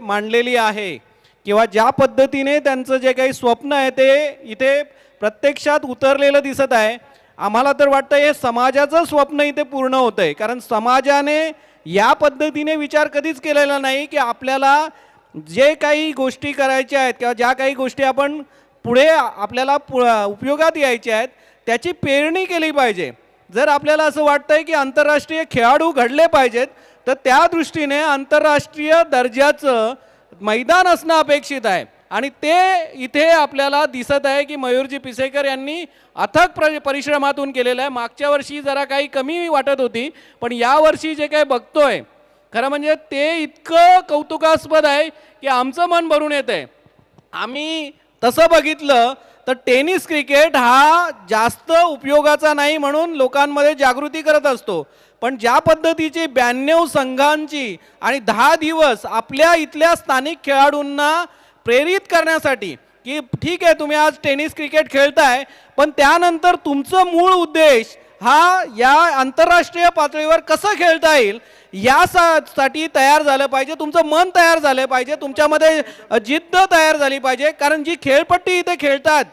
मांडलेली आहे किंवा ज्या पद्धतीने त्यांचं जे काही स्वप्न आहे ते इथे प्रत्यक्षात उतरलेलं दिसत आहे, आम्हाला तर वाटतं हे समाजाचं स्वप्न इथे पूर्ण होतं आहे. कारण समाजाने या पद्धतीने विचार कधीच केलेला नाही की आपल्याला जे काही गोष्टी करायच्या आहेत किंवा ज्या काही गोष्टी आपण पुढे आपल्याला उपयोगात यायच्या आहेत त्याची पेरणी केली पाहिजे. जर आपल्याला असं वाटतं आहे की आंतरराष्ट्रीय खेळाडू घडले पाहिजेत तर त्या दृष्टीने आंतरराष्ट्रीय दर्जाचं मैदान असणं अपेक्षित आहे आणि ते इथे आपल्याला दिसत आहे की मयूरजी पिसेकर यांनी अथक परिश्रमातून केलेलं आहे. मागच्या वर्षी जरा काही कमी वाटत होती, पण यावर्षी जे काही बघतोय खरं म्हणजे ते इतकं कौतुकास्पद आहे की आमचं मन भरून येतं आहे. आम्ही तसं बघितलं तर टेनिस क्रिकेट हा जास्त उपयोगाचा नाही म्हणून लोकांमध्ये जागृती करत असतो, पण ज्या पद्धतीची 92 संघांची आणि 10 दिवस आपल्या इथल्या स्थानिक खेळाडूंना प्रेरित करण्यासाठी की ठीक आहे तुम्ही आज टेनिस क्रिकेट खेळताय पण त्यानंतर तुमचं मूळ उद्देश हा या आंतरराष्ट्रीय पातळीवर कसं खेळता येईल यासाठी तयार झालं पाहिजे. तुमचं मन तयार झालं पाहिजे, तुमच्यामध्ये जिद्द तयार झाली पाहिजे. कारण जी खेळपट्टी इथे खेळतात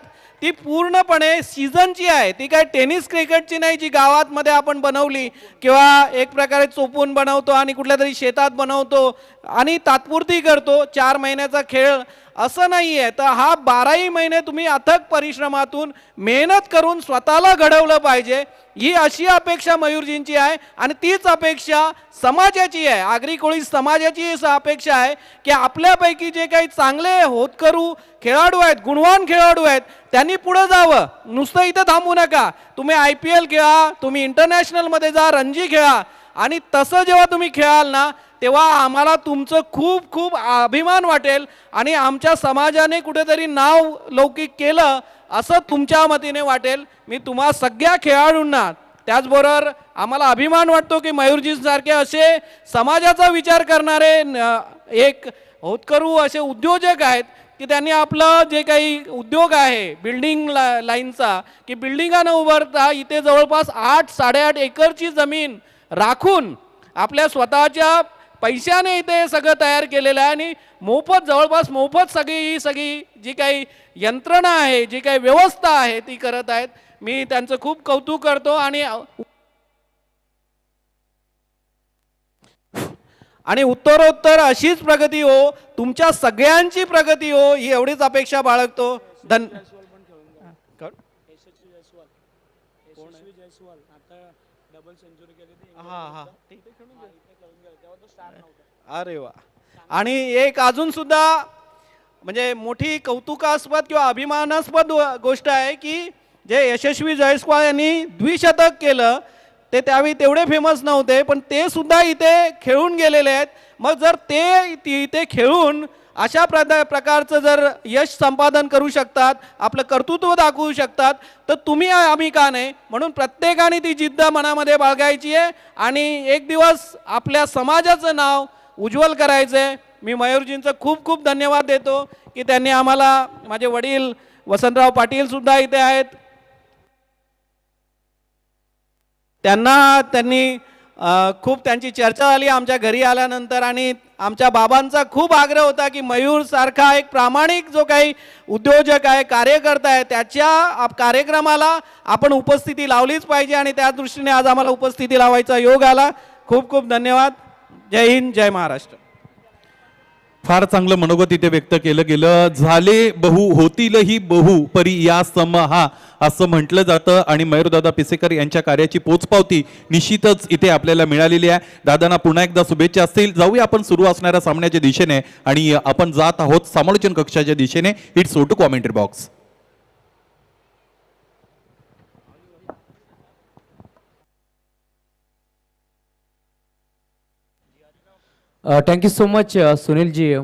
ती पूर्णपणे सीझनची आहे, ती काय टेनिस क्रिकेटची नाही जी गावातमध्ये आपण बनवली किंवा एक प्रकारे चोपून बनवतो आणि कुठल्या तरी शेतात बनवतो आणि तात्पुरती करतो 4 महिन्याचा खेळ असं नाही आहे. तर हा 12ही महिने तुम्ही अथक परिश्रमातून मेहनत करून स्वतःला घडवलं पाहिजे ही अशी अपेक्षा मयूरजींची आहे आणि तीच अपेक्षा समाजाची आहे. आगरी कोळी समाजाची अपेक्षा आहे की आपल्यापैकी जे काही चांगले होतकरू खेळाडू आहेत, गुणवान खेळाडू आहेत त्यांनी पुढे जावं, नुसतं इथं थांबू नका. तुम्ही IPL खेळा, तुम्ही इंटरनॅशनलमध्ये जा, रणजी खेळा आणि तसं जेव्हा तुम्ही खेळाल ना तेव्हा आम्हाला तुमचं खूप खूप अभिमान वाटेल आणि आमच्या समाजाने कुठेतरी नाव लौकिक केलं असं तुमच्या मतीने वाटेल. मी तुम्हा सगळ्या खेळाडूंना त्याचबरोबर आम्हाला अभिमान वाटतो की मयूरजींसारखे असे समाजाचा विचार करणारे एक होतकरू असे उद्योजक आहेत की त्यांनी आपलं जे काही उद्योग आहे बिल्डिंग लाईनचा की बिल्डिंगा न उभारता इथे जवळपास 8-8.5 एकरची जमीन राखून आपल्या स्वतःच्या पैशाने इथे सगळं तयार केलेलं आहे आणि मोफत जवळपास मोफत सगळी जी काही यंत्रणा आहे जी काही व्यवस्था आहे ती करत आहेत. मी त्यांचं खूप कौतुक करतो आणि उत्तरोत्तर अशीच प्रगती हो, तुमच्या सगळ्यांची प्रगती हो ही एवढीच अपेक्षा बाळगतो. अरे वा. आणि एक अजून सुद्धा म्हणजे मोठी कौतुकास्पद किंवा अभिमानास्पद गोष्ट आहे की जे यशस्वी जयस्वाल यांनी द्विशतक केलं ते त्यावेळी तेवढे फेमस नव्हते पण ते सुद्धा इथे खेळून गेलेले आहेत. मग जर ते इथे खेळून अशा प्रकारचं जर यश संपादन करू शकतात, आपलं कर्तृत्व दाखवू शकतात तर तुम्ही आम्ही का नाही. म्हणून प्रत्येकाने ती जिद्द मनामध्ये बाळगायची आहे आणि एक दिवस आपल्या समाजाचं नाव उज्ज्वल करायचं आहे. मी मयूरजींचं खूप खूप धन्यवाद देतो की त्यांनी आम्हाला, माझे वडील वसंतराव पाटील सुद्धा इथे आहेत, त्यांनी खूप त्यांची चर्चा झाली आमच्या घरी आल्यानंतर आणि आमच्या बाबांचा खूप आग्रह होता की मयूर सारखा एक प्रामाणिक जो काही उद्योजक आहे, कार्यकर्ता आहे, त्याच्या कार्यक्रमाला आपण उपस्थिती लावलीच पाहिजे आणि त्या दृष्टीने आज आम्हाला उपस्थिती लावायचा योग आला. खूप खूप धन्यवाद. जय हिंद, जय महाराष्ट्र. फार चांगलं मनोगत इथे व्यक्त केलं गेलं. झाले बहु होतीलही बहु परी या सम हा असं म्हटलं जातं आणि मयूरदादा पिसेकर यांच्या कार्याची पोचपावती निश्चितच इथे आपल्याला मिळालेली आहे. दादांना पुन्हा एकदा शुभेच्छा असतील. जाऊया आपण सुरू असणाऱ्या सामन्याच्या दिशेने आणि आपण जात आहोत समालोचन कक्षाच्या दिशेने. It's go to commentary box. Thank you so much Sunilji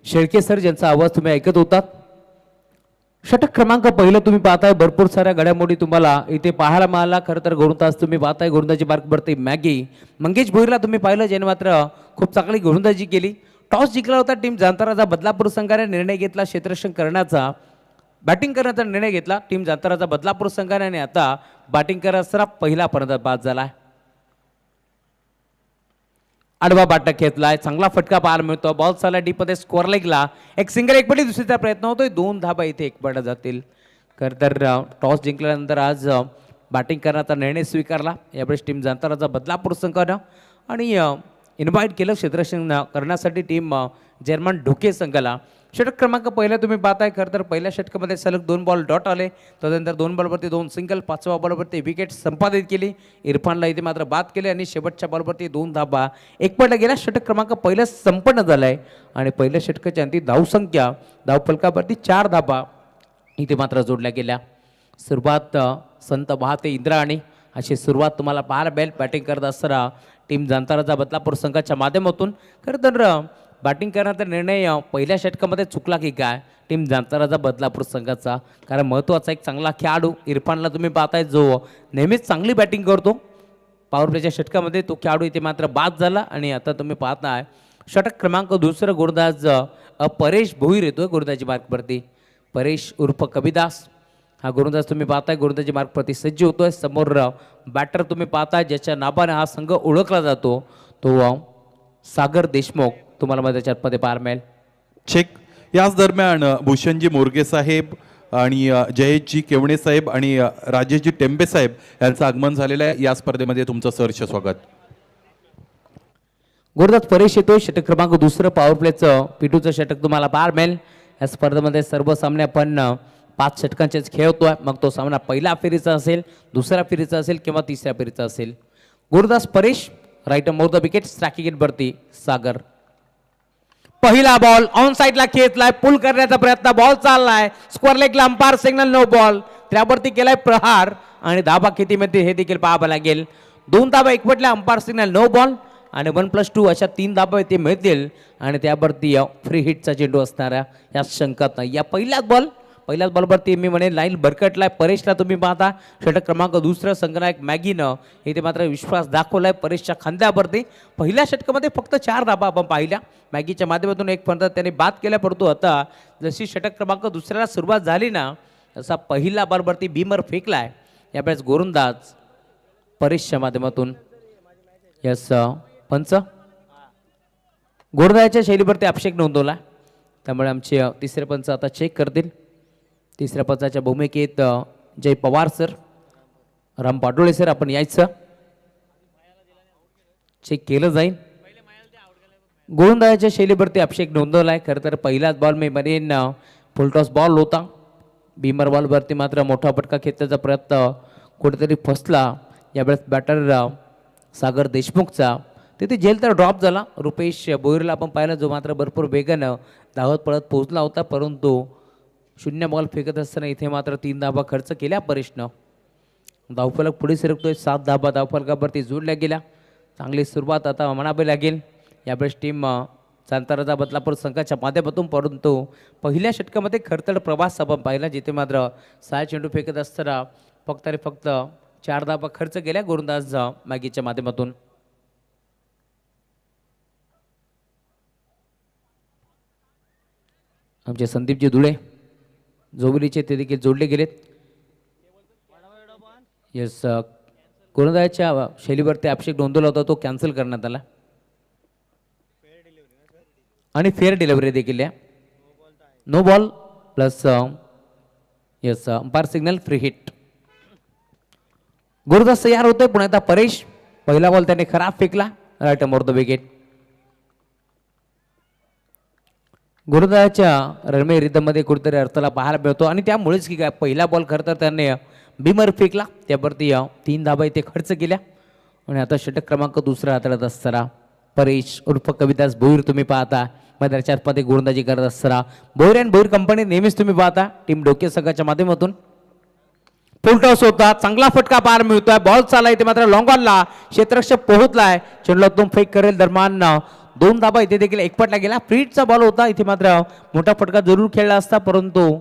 Shelke sir, ज्यांचा आवाज तुम्ही ऐकत होतात. षटक क्रमांक पहिलं तुम्ही पाहताय. भरपूर साऱ्या घडामोडी तुम्हाला इथे पाहायला मिळाला. खरं तर गोलंदाज तुम्ही पाहताय, गोलंदाजी मार्क भरते मॅगी. मंगेश भोईरला तुम्ही पाहिलं ज्याने मात्र खूप चांगली गोलंदाजी केली. टॉस जिंकला होता टीम जांताराचा. बदलापूर संघाने निर्णय घेतला क्षेत्ररक्षण करण्याचा, बॅटिंग करण्याचा निर्णय घेतला टीम जांताराचा बदलापूर संघाने आणि आता बॅटिंग करण्याचा पहिला फलंदाज बाद झाला. आडवा बाटक घेतलाय, चांगला फटका पाहायला मिळतो. बॉल चालला डीप मध्ये, स्कोअर लेगला एक सिंगल एकपटी दुसरीचा प्रयत्न होतोय. 2 धाबा इथे एकपट जातील. खरं तर टॉस जिंकल्यानंतर आज बॅटिंग करण्याचा निर्णय स्वीकारला यावेळेस टीम जाणताराचा बदलापूर संघानं आणि इन्व्हाइट केलं क्षेत्ररक्षण करण्यासाठी टीम जर्मन ढोके संघाला. षटक क्रमांक पहिला तुम्ही पाहताय. खरं तर पहिल्या षटकामध्ये सलग 2 बॉल डॉट आले, त्यानंतर 2 बॉलवरती 2 सिंगल, 5व्या बॉलवरती विकेट संपादित केली. इरफानला इथे मात्र बाद केले आणि शेवटच्या बॉलवरती 2 धाबा एकपटला गेला. षटक क्रमांक पहिलं संपन्न झालंय आणि पहिल्या षटकाची अंतिम धावसंख्या धावफलकावरती 4 धाबा इथे मात्र जोडल्या गेल्या. सुरुवात संत वाहते इंद्राणी अशी सुरुवात तुम्हाला पाहायला मिळेल बॅटिंग करत असताना टीम जाणताराचा बदलापूर संघाच्या माध्यमातून. खरं तर बॅटिंग करण्याचा निर्णय पहिल्या षटकामध्ये चुकला की काय टीम जाणताराचा बदलापूर संघाचा, कारण महत्त्वाचा एक चांगला खेळाडू इरफानला तुम्ही पाहताय जो नेहमीच चांगली बॅटिंग करतो. पॉवर प्लेच्या षटकामध्ये तो खेळाडू इथे मात्र बाद झाला आणि आता तुम्ही पाहताय षटक क्रमांक दुसरं गोलंदाज परेश भोईर येतोय गोलंदाजी मार्कवरती. परेश उर्फ कविदास हा गोलंदाज तुम्ही पाहताय गोलंदाजी मार्कवरती सज्ज होतोय. समोर बॅटर तुम्ही पाहताय ज्याच्या नावाने हा संघ ओळखला जातो तो सागर देशमुख तुम्हाला माझ्या चॅटमध्ये पाहायला मिळेल. चेक. याच दरम्यान भूषणजी मोरगे साहेब आणि जयेशजी केवणे साहेब आणि राजेशजी टेंबे साहेब यांचं आगमन झालेलं आहे. या स्पर्धेमध्ये तुमचं सहर्ष स्वागत. गोलंदाज परेश येतोय. षटक क्रमांक दुसरं पॉवर प्लेचं पिटूचं षटक तुम्हाला पाहायला मिळेल. या स्पर्धेमध्ये सर्व सामने आपण 5 षटकांचेच खेळ होतोय. मग तो सामना पहिल्या फेरीचा असेल, दुसऱ्या फेरीचा असेल किंवा तिसऱ्या फेरीचा असेल. गोलंदाज Paresh right arm over the wicket, striking वरती सागर. पहिला बॉल ऑन साईडला खेचलाय, पुल करण्याचा प्रयत्न, बॉल चाललाय स्क्वेअर लेगला, अंपायर सिग्नल नो बॉल. त्यावरती केलाय प्रहार आणि धाबा किती मिळते हे देखील पाहावं लागेल. 2 धाबा एकवटल्या, अंपायर सिग्नल नो बॉल आणि 1+2 अशा 3 धाबा ते मिळतील आणि त्यावरती फ्री हिटचा चेंडू असणाऱ्या या शंकात नाही. या पहिल्याच बॉलवरती मी म्हणेन लाईन भरकटलाय. परेशला तुम्ही पाहता षटक क्रमांक दुसरं संघनायक मॅगीनं इथे मात्र विश्वास दाखवलाय परेशच्या खांद्यावरती. पहिल्या षटकामध्ये फक्त 4 धाबा आपण पाहिल्या मॅगीच्या माध्यमातून, एक फलंदाज त्याने बाद केल्या. परंतु आता जशी षटक क्रमांक दुसऱ्याला सुरुवात झाली ना तसा पहिला बॉलवरती बीमर फेकलाय यावेळेस गोलंदाज परेशच्या माध्यमातून. यस पंच गोलंदाजाच्या शैलीवरती अभिषेक नोंदवला, त्यामुळे आमचे तिसरे पंच आता चेक करतील. तिसऱ्या पंचाच्या भूमिकेत जय पवार सर, राम पाटोळे सर आपण यायचं. चेक केलं जाईल. गोलंदाजाच्या शैलीवरती अभिषेक नोंदवलाय. खरं तर पहिलाच बॉल मी म्हणेन फुलटॉस बॉल होता. बीमर बॉलवरती मात्र मोठा फटका खेचण्याचा प्रयत्न कुठेतरी फसला. यावेळेस बॅटर सागर देशमुखचा तिथे जेल तर ड्रॉप झाला. रुपेश बोईरला आपण पाहिलं जो मात्र भरपूर वेगानं धावत पळत पोहोचला होता, परंतु 0 बॉल फेकत असताना इथे मात्र 3 धाबा खर्च केल्या परेशनं. धावफलक पुढे सरकतोय. 7 धाबा धावफलकावरती जोडल्या गेल्या. चांगली सुरुवात आता म्हणावी लागेल यावेळेस टीम जाणताराचा बदलापूर संघाच्या माध्यमातून. परंतु पहिल्या षटकामध्ये खरतड प्रवास आपण पाहिला जिथे मात्र 6 चेंडू फेकत असताना फक्त 4 धाबा खर्च केल्या गोलंदाज मॅगीच्या माध्यमातून. आमचे संदीपजी धुळे जोबिलीचे ते देखील जोडले गेलेत. येस गोलंदाजाच्या शैलीवरती अभिषेक नोंदवला होता तो कॅन्सल करण्यात आला आणि फेअर डिलिव्हरी देखील आहे. No ball plus yes umpire signal free hit. गोलंदाज तयार होतोय पुन्हा एकदा परेश. पहिला बॉल त्याने खराब फेकला, राईट मोर द विकेट. गोलंदाजाच्या रनमे रिदममध्ये कुठेतरी अर्थाला पाहायला मिळतो आणि त्यामुळेच की काय पहिला बॉल खरं तर त्याने बीमर फेकला, त्यावरती 3 धाबा इथे खर्च केल्या आणि आता षटक क्रमांक दुसरा हाताळत असताना परेश उर्फ कविदास भोईर तुम्ही पाहता मैदानाच्या आतमध्ये गोलंदाजी करत असताना. भोईर अँड भोईर कंपनी नेहमीच तुम्ही पाहता टीम डोके संघाच्या माध्यमातून. फुलटॉस होता, चांगला फटका पाहायला मिळतोय. बॉल चालला इथे मात्र लॉंग ऑनला, क्षेत्ररक्षक पोहोचलाय, चेंडूतून फेक करेल दरम्यान 2 धाबा इथे देखील एकपटला गेला. फ्रीटचा बॉल होता, इथे मात्र मोठा फटका जरूर खेळला असता परंतु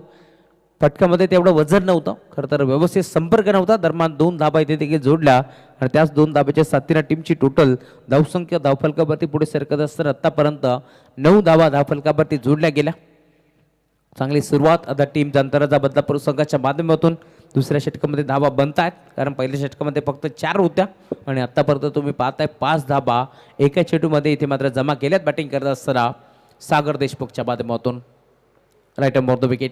फटक्यामध्ये तेवढं वजन नव्हतं. खरं तर व्यवस्थित संपर्क नव्हता. दरम्यान 2 धाबा इथे देखील जोडल्या आणि त्याच 2 धाब्याच्या साथीनं टीमची टोटल धावसंख्या धावफलकावरती पुढे सरकत असताना आतापर्यंत 9 धाबा धावफलकावरती जोडल्या गेल्या. चांगली सुरुवात आता टीम जंतराचा बदलापूर संघाच्या माध्यमातून दुसऱ्या षटकामध्ये धावा बनतायत, कारण पहिल्या षटकामध्ये फक्त 4 होत्या आणि आतापर्यंत तुम्ही पाहताय 5 धावा एका चेंडूमध्ये इथे मात्र जमा केल्यात बॅटिंग करत असताना सागर देशमुखच्या माध्यमातून. Right on the wicket.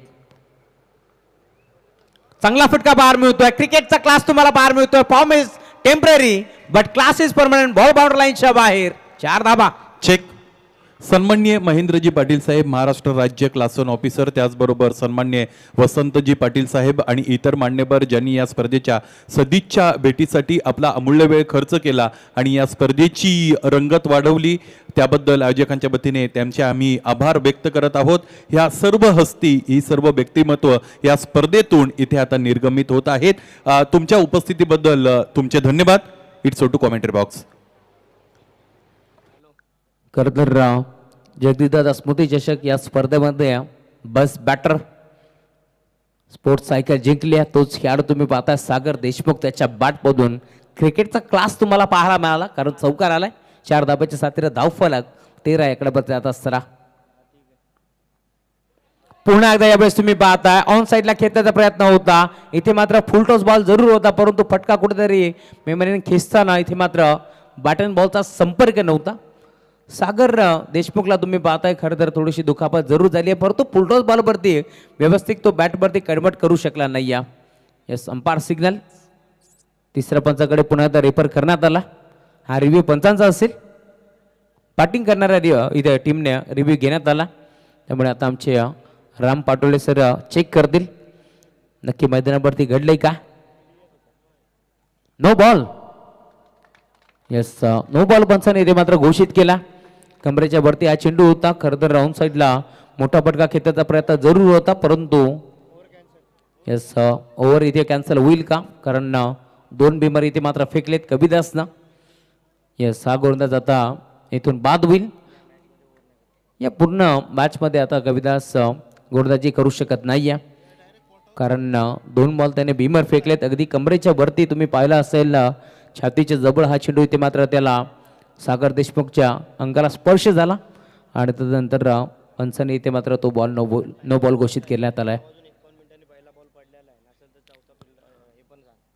चांगला फटका बाहेर मिळतोय. क्रिकेटचा क्लास तुम्हाला बाहेर मिळतोय. Form is temporary but class is permanent. Ball boundary लाईनच्या बाहेर 4 धावा. चेक. सन्माननीय महेंद्रजी पाटील साहेब, महाराष्ट्र राज्य क्लास 1 ऑफिसर, त्याचबरोबर सन्माननीय वसंतजी पाटील साहेब आणि इतर मान्यवर ज्यांनी या स्पर्धेच्या सदिच्छा भेटीसाठी आपला अमूल्य वेळ खर्च केला आणि या स्पर्धेची रंगत वाढवली, त्याबद्दल आयोजकांच्या वतीने त्यांचे आम्ही आभार व्यक्त करत आहोत. ह्या सर्व हस्ती, ही सर्व व्यक्तिमत्व या स्पर्धेतून इथे आता निर्गमित होत आहेत. तुमच्या उपस्थितीबद्दल तुमचे धन्यवाद. It's over to commentary box. खरं तर जगदीशदादा स्मृती चषक या स्पर्धेमध्ये बस बॅटर स्पोर्ट्स सायकल जिंकली आहे. तोच खेळाडू तुम्ही पाहता सागर देशमुख. त्याच्या बॅटमधून क्रिकेटचा क्लास तुम्हाला पाहायला मिळाला, कारण चौकार आलाय. 4 धाब्याच्या साथीला धावफलक 13 इकडे बदलत जात असताना पुन्हा एकदा यावेळेस तुम्ही पाहताय ऑन साईडला खेचण्याचा प्रयत्न होता. इथे मात्र फुलटॉस बॉल जरूर होता, परंतु फटका कुठेतरी मेमरीने खेचताना इथे मात्र बॅटन बॉलचा संपर्क नव्हता. सागर देशमुखला तुम्ही पाहताय खरं तर थोडीशी दुखापत जरूर झाली आहे, परंतु फुलटॉस बॉलवरती व्यवस्थित तो बॅटवरती कन्वर्ट करू शकला नाही. Yes, umpire signal. तिसऱ्या पंचाकडे पुन्हा एकदा रेफर करण्यात आला. हा रिव्ह्यू पंचांचा असेल. बॅटिंग करणाऱ्या इथे टीमने रिव्ह्यू घेण्यात आला, त्यामुळे आता आमचे राम पाटोळे सर चेक करतील नक्की मैदानावरती घडलंय का. No ball. Yes, no ball पंचाने इथे मात्र घोषित केला. कमरेच्या वरती हा चेंडू होता. खरं तर राऊंड साईडला मोठा फटका खेचण्याचा प्रयत्न जरूर होता, परंतु यस, ओव्हर इथे कॅन्सल होईल का, कारण 2 बिमर इथे मात्र फेकलेत कबीदासनं. यस, हा गोलंदाज आता इथून बाद होईल. या पूर्ण मॅचमध्ये आता कबीदास गोलंदाजी करू शकत नाही आहे, कारण 2 बॉल त्याने बिमर फेकलेत. अगदी कमरेच्या वरती तुम्ही पाहिला असेल, छातीच्या जवळ हा चेंडू इथे मात्र त्याला सागर देशमुखच्या अंगाला स्पर्श झाला आणि त्यानंतर पंचाने इथे मात्र तो बॉल नो बॉल घोषित करण्यात आलाय.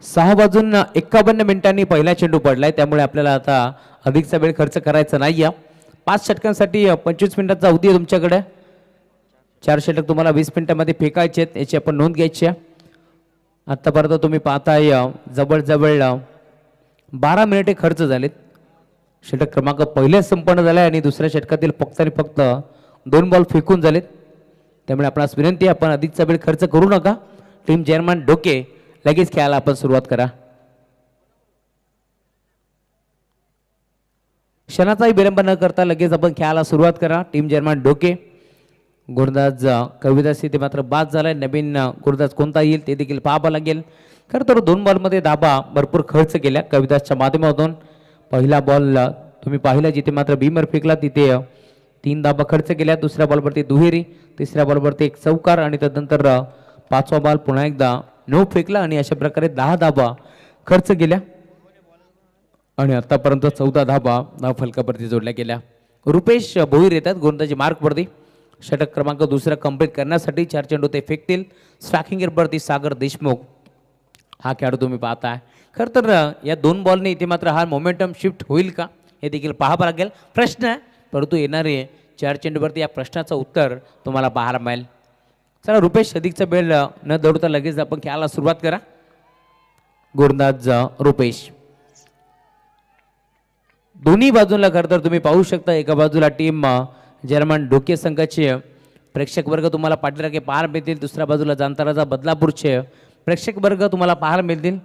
6 वाजून 51 मिनिटांनी पहिला चेंडू पडलाय, त्यामुळे आपल्याला आता अधिकचा वेळ खर्च करायचा नाही. 5 षटकांसाठी 25 मिनिटाचा अवधी आहे तुमच्याकडे. 4 षटक तुम्हाला 20 मिनिटांमध्ये फेकायचे आहेत, याची आपण नोंद घ्यायची आहे. आतापर्यंत तुम्ही पाहताय जवळजवळ 12 मिनिटे खर्च झालेत. षटक क्रमांक पहिलेच संपन्न झालाय आणि दुसऱ्या षटकातील फक्त आणि फक्त 2 बॉल फेकून झालेत, त्यामुळे आपणास विनंती आहे आपण अधिकचा वेळ खर्च करू नका. टीम चेअरमॅन डोके, लगेच खेळायला आपण सुरुवात करा. क्षणाचाही विलंब न करता लगेच आपण खेळायला सुरुवात करा. टीम चेअरमॅन डोके. गोलंदाज कविदास इथे मात्र बाद झालाय. नवीन गोलंदाज कोणता येईल ते देखील पाहावं लागेल. खरं तर 2 बॉलमध्ये धाबा भरपूर खर्च केल्या कविदासच्या माध्यमातून. पहिला बॉल तुम्ही पाहिला जिथे मात्र बीमर फेकला, तिथे 3 धाबा खर्च केल्या. दुसऱ्या बॉलवरती दुहेरी, तिसऱ्या बॉलवरती 1 चौकार आणि त्यानंतर 5वा बॉल पुन्हा एकदा नो फेकला आणि अशा प्रकारे 10 धाबा खर्च केल्या आणि आतापर्यंत 14 धाबा धाव फलकावरती जोडल्या गेल्या. रुपेश भोईर येतात गोलंदाजी मार्कवरती. षटक क्रमांक दुसरा कंप्लीट करण्यासाठी 4 चेंडू ते फेकतील. स्ट्रायकिंगवरती सागर देशमुख हा खेळाडू तुम्ही पाहताय. खरं तर या 2 बॉलने इथे मात्र हा मोमेंटम शिफ्ट होईल का हे देखील पाहावं लागेल. प्रश्न आहे, परंतु येणारे 4 चेंडूवरती या प्रश्नाचं उत्तर तुम्हाला पाहायला मिळेल. चला रुपेश, अधिकचा वेळ न दौडता लगेच आपण खेळायला सुरुवात करा. गोलंदाज रुपेश. दोन्ही बाजूला खरं तर तुम्ही पाहू शकता, एका बाजूला टीम जर्मन डोके संघाचे प्रेक्षक वर्ग तुम्हाला पाठीराखे पाहायला मिळतील, दुसऱ्या बाजूला जांताराचा बदलापूरचे प्रेक्षक वर्ग तुम्हाला पाहायला मिळतील.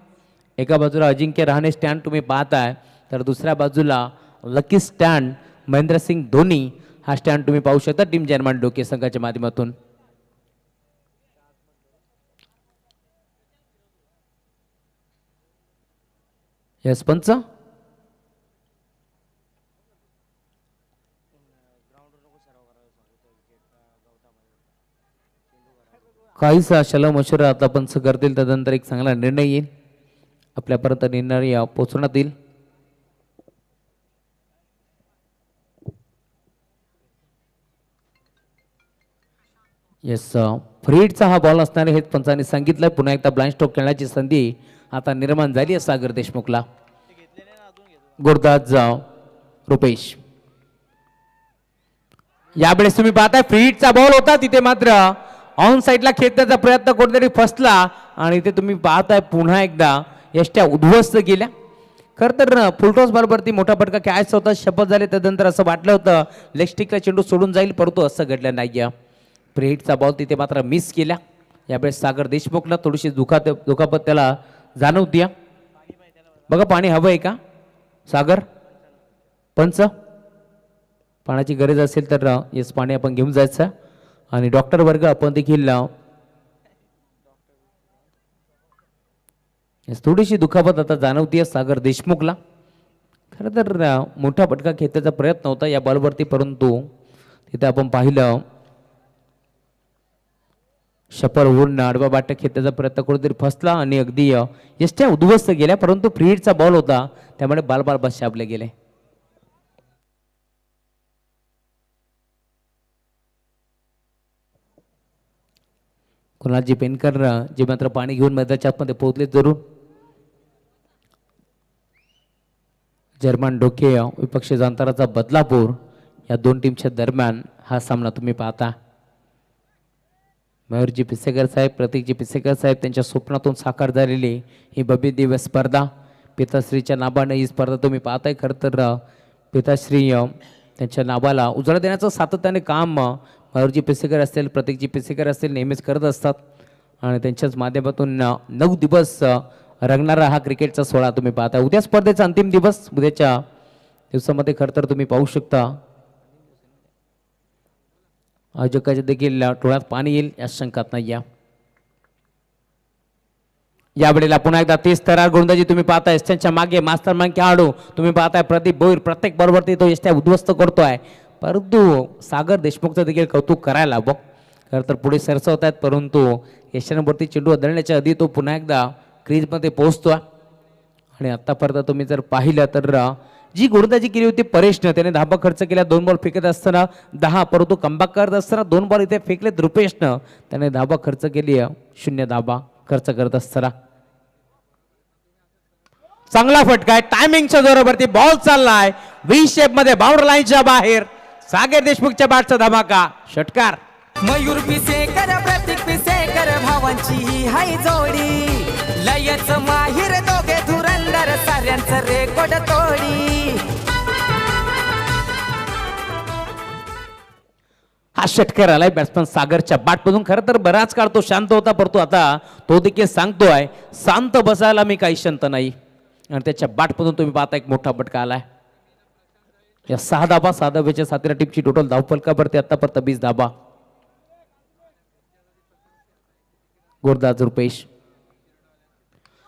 एका बाजूला अजिंक्य रहाणे स्टँड तुम्ही पाहताय, तर दुसऱ्या बाजूला लकी स्टँड महेंद्रसिंग धोनी हा स्टँड तुम्ही पाहू शकता टीम जर्मन डोके संघाच्या माध्यमातून. यस पंच. काहीच शलम मशुरा आता पंच करतील, त्यानंतर एक चांगला निर्णय येईल, आपल्यापर्यंत निर्णय पोहोचवण्यात येईल. येस फ्रीडचा हा बॉल असणारे हेच पंचांनी सांगितलं. पुन्हा एकदा ब्लाइंड स्ट्रोक खेळण्याची संधी आता निर्माण झाली आहे सागर देशमुखला. गुरदाज रुपेश, यावेळेस तुम्ही पाहताय फ्रीडचा बॉल होता तिथे मात्र ऑन साईडला खेचण्याचा प्रयत्न कोणतरी फसला आणि इथे तुम्ही पाहताय पुन्हा एकदा यष्ट्या उद्ध्वस्त गेल्या. खरं तर फुलटॉस बरोबरती मोठा फटका खेळायचा होता. शपथ झाले त्यानंतर असं वाटलं होतं लेगस्टिकला चेंडू सोडून जाईल, परंतु असं घडलं नाही. फ्रीडचा बॉल तिथे मात्र मिस केला. यावेळेस सागर देशमुखला थोडीशी दुखापत त्याला जाणवती. बघा पाणी हवं आहे का सागर? पंच पाण्याची गरज असेल तर येस पाणी आपण घेऊन जायचं. आणि डॉक्टर वर्ग आपण देखील थोडीशी दुखापत आता जाणवतीये सागर देशमुखला. खरं तर मोठा फटका खेचण्याचा प्रयत्न होता या बॉलवरती, परंतु तिथे आपण पाहिलं शपर होऊन आडवा बाट खेचण्याचा प्रयत्न कुठेतरी फसला आणि अगदी यष्ट्या उद्ध्वस्त गेल्या. परंतु फ्रीडचा बॉल होता त्यामुळे बाल बस शाबले गेले. कुणालजी पेनकर जे मात्र पाणी घेऊन मैदानाच्या आतमध्ये पोहोचले जरूर. जर्मन डोके विपक्ष जांताराचा बदलापूर या दोन टीमच्या दरम्यान हा सामना तुम्ही पाहता. मयूरजी पिसेकर साहेब, प्रतीकजी पिसेकर साहेब त्यांच्या स्वप्नातून साकार झालेली ही भव्य दिव्य स्पर्धा पिताश्रीच्या नावाने ही स्पर्धा तुम्ही पाहताय. खरं तर पिताश्री त्यांच्या नावाला उजाळा देण्याचं सातत्याने काम मयूरजी पिसेकर असतील, प्रतीकजी पिसेकर असतील नेहमीच करत असतात आणि त्यांच्याच माध्यमातून 9 दिवस रंगणारा हा क्रिकेटचा सोहळा तुम्ही पाहता. उद्या स्पर्धेचा अंतिम दिवस. उद्याच्या दिवसामध्ये खरं तर तुम्ही पाहू शकता आयोजकाच्या देखील डोळ्यात पाणी येईल या शंकात नाही. यावेळेला पुन्हा एकदा 30 थरार गोलंदाजी तुम्ही पाहताय. त्यांच्या मागे मास्टर माइंड खेळाडू तुम्ही पाहताय प्रदीप भोईर प्रत्येक बरोबरती तो यष्ट्या उद्ध्वस्त करतोय. परंतु सागर देशमुखचं देखील कौतुक करायला बघ. खरं तर पुढे सरसवत आहेत, परंतु यशांवरती चेंडू आदळण्याच्या आधी तो पुन्हा एकदा क्रीजमध्ये पोहोचतोय. आणि आत्तापर्यंत तुम्ही जर पाहिलं तर जी गोलंदाजी केली होती परेशनं, त्याने धाबा खर्च केला 2 बॉल फेकत असताना 10, परंतु कमबॅक करत असताना 2 बॉल इथे फेकलेत रुपेशनं. त्याने धाबा खर्च केली 0 धाबा खर्च करत असताना. चांगला फटका आहे टायमिंगच्या जोरावरती बॉल चाललाय व्ही शेप मध्ये बाउंड्री लाईनच्या बाहेर. सागर देशमुखच्या बॅटचा धमाका षटकार. मयूर पिसेकर प्रतीक पिसेकर भावांची ही हाय जोडी. लयच माहिर दोघे धुरंदर साऱ्यांचं रेकॉर्ड तोडी. हा षटकार आलाय बॅट्समन सागरच्या बॅटमधून. खरं तर बराच काळ तो शांत होता, परंतु आता तो देखील सांगतोय शांत बसायला मी काही शांत नाही. आणि त्याच्या बॅटमधून तुम्ही पाहता एक मोठा फटका आलाय. या 6 धाबा 6 धाब्याच्या सातेरा टीमची टोटल धावफलकावरती आतापर्यंत 20 धाबा. गुरदाज रुपेश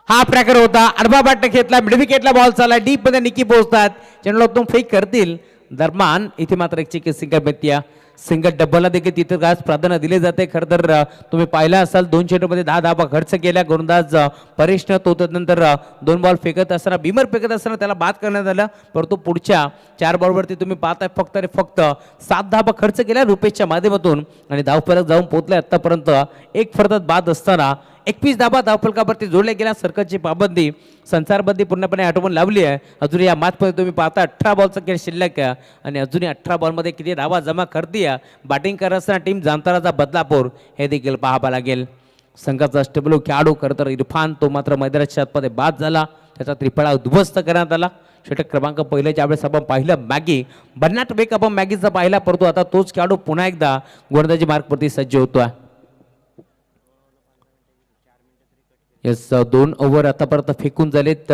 हा प्रकार होता. आडवा बॅट घेतला, मिड विकेटला बॉल चालला, डीप मध्ये निकी पोहोचतात, चेंडूला तो फेक करतील. दरम्यान इथे मात्र एक सिंगल मेत्या सिंगल डबलला देखील तिथे आज प्राधान्य दिले जाते. खरं तर तुम्ही पाहिला असाल 2 चेंडूमध्ये 10 धाबा खर्च केल्या गोलंदाज परेशनं. तो नंतर 2 बॉल फेकत असताना बिमर फेकत असताना त्याला बाद करण्यात आलं, परंतु पुढच्या 4 बॉलवरती तुम्ही पाहताय फक्त 7 धाबा खर्च केल्या रुपेशच्या माध्यमातून आणि धावफलक जाऊन पोहोचले. आतापर्यंत एक फरतात बाद असताना 21 धाबा धावफलकावरती जोडल्या गेल्या. सर्कलची पाबंदी संसारबंदी पूर्णपणे आटोपून लावली आहे. अजूनही या मॅचमध्ये तुम्ही पाहता 18 बॉलचा खेळ शिल्लक आहे आणि अजूनही 18 बॉलमध्ये किती धावा जमा करते. बॅटिंग करत असताना टीम जांताराचा बदलापूर हे देखील पाहावं लागेल. संघाचा अष्टपैलू खेळाडू खरं तर इरफान तो मात्र मैदानाच्या आतमध्ये बाद झाला, त्याचा त्रिफळा उद्ध्वस्त करण्यात आला. षटक क्रमांक पहिल्या ज्यावेळेस आपण पाहिलं मॅगी भन्नाट वेग आपण मॅगीचा पाहिला, परंतु आता तोच खेळाडू पुन्हा एकदा गोलंदाजी मार्गवरती सज्ज होतोय. यस 2 ओव्हर आतापर्यंत फेकून झालेत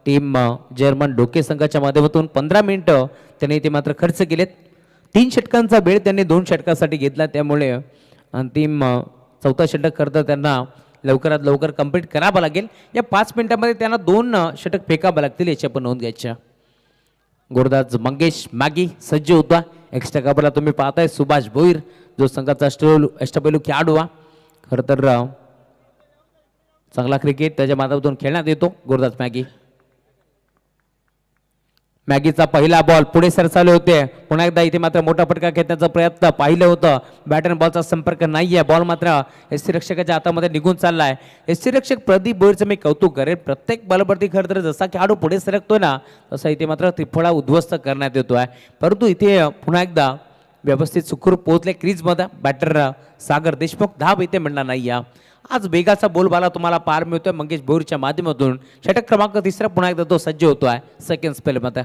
टीम जर्मन डोके संघाच्या माध्यमातून. 15 मिनिटं त्यांनी ते मात्र खर्च केलेत. 3 षटकांचा वेळ त्यांनी 2 षटकासाठी घेतला, त्यामुळे अंतिम 4था षटक करता त्यांना लवकरात लवकर कंप्लीट करावं लागेल. या 5 मिनिटांमध्ये त्यांना 2 षटक फेकावं लागतील याची आपण नोंद घ्यायच्या. गुरदाज मंगेश मॅगी सज्ज होता. एक्स्ट्रा कबरला तुम्ही पाहताय सुभाष भोईर जो संघाचा अष्टपैलू खेळाडू हा. खरं तर चांगला क्रिकेट त्याच्या माध्यमातून खेळण्यात येतो गुरदास मॅगी. मॅगीचा पहिला बॉल पुढे सरसावले होते. पुन्हा एकदा इथे मात्र मोठा फटका घेण्याचा प्रयत्न पाहिलं होतं. बॅट आणि बॉलचा संपर्क नाही आहे. बॉल मात्र एस रक्षकाच्या हातामध्ये निघून चाललाय. एस रक्षक प्रदीप बोईरचं मी कौतुक करेन. प्रत्येक बॉलवरती खरं तर जसा खेळाडू पुढे सरकतोय ना तसा इथे मात्र त्रिफळा उद्ध्वस्त करण्यात येतोय. परंतु इथे पुन्हा एकदा व्यवस्थित सुखरूप पोहोचले क्रीजमध्ये बॅटर सागर देशमुख. धाब इथे मिळणार नाही. आज वेगाचा बोलबाला तुम्हाला पार मिळतोय मंगेश भोईरच्या माध्यमातून. षटक क्रमांक 3 पुन्हा एकदा तो सज्ज होतोय सेकंड स्पेलमध्ये.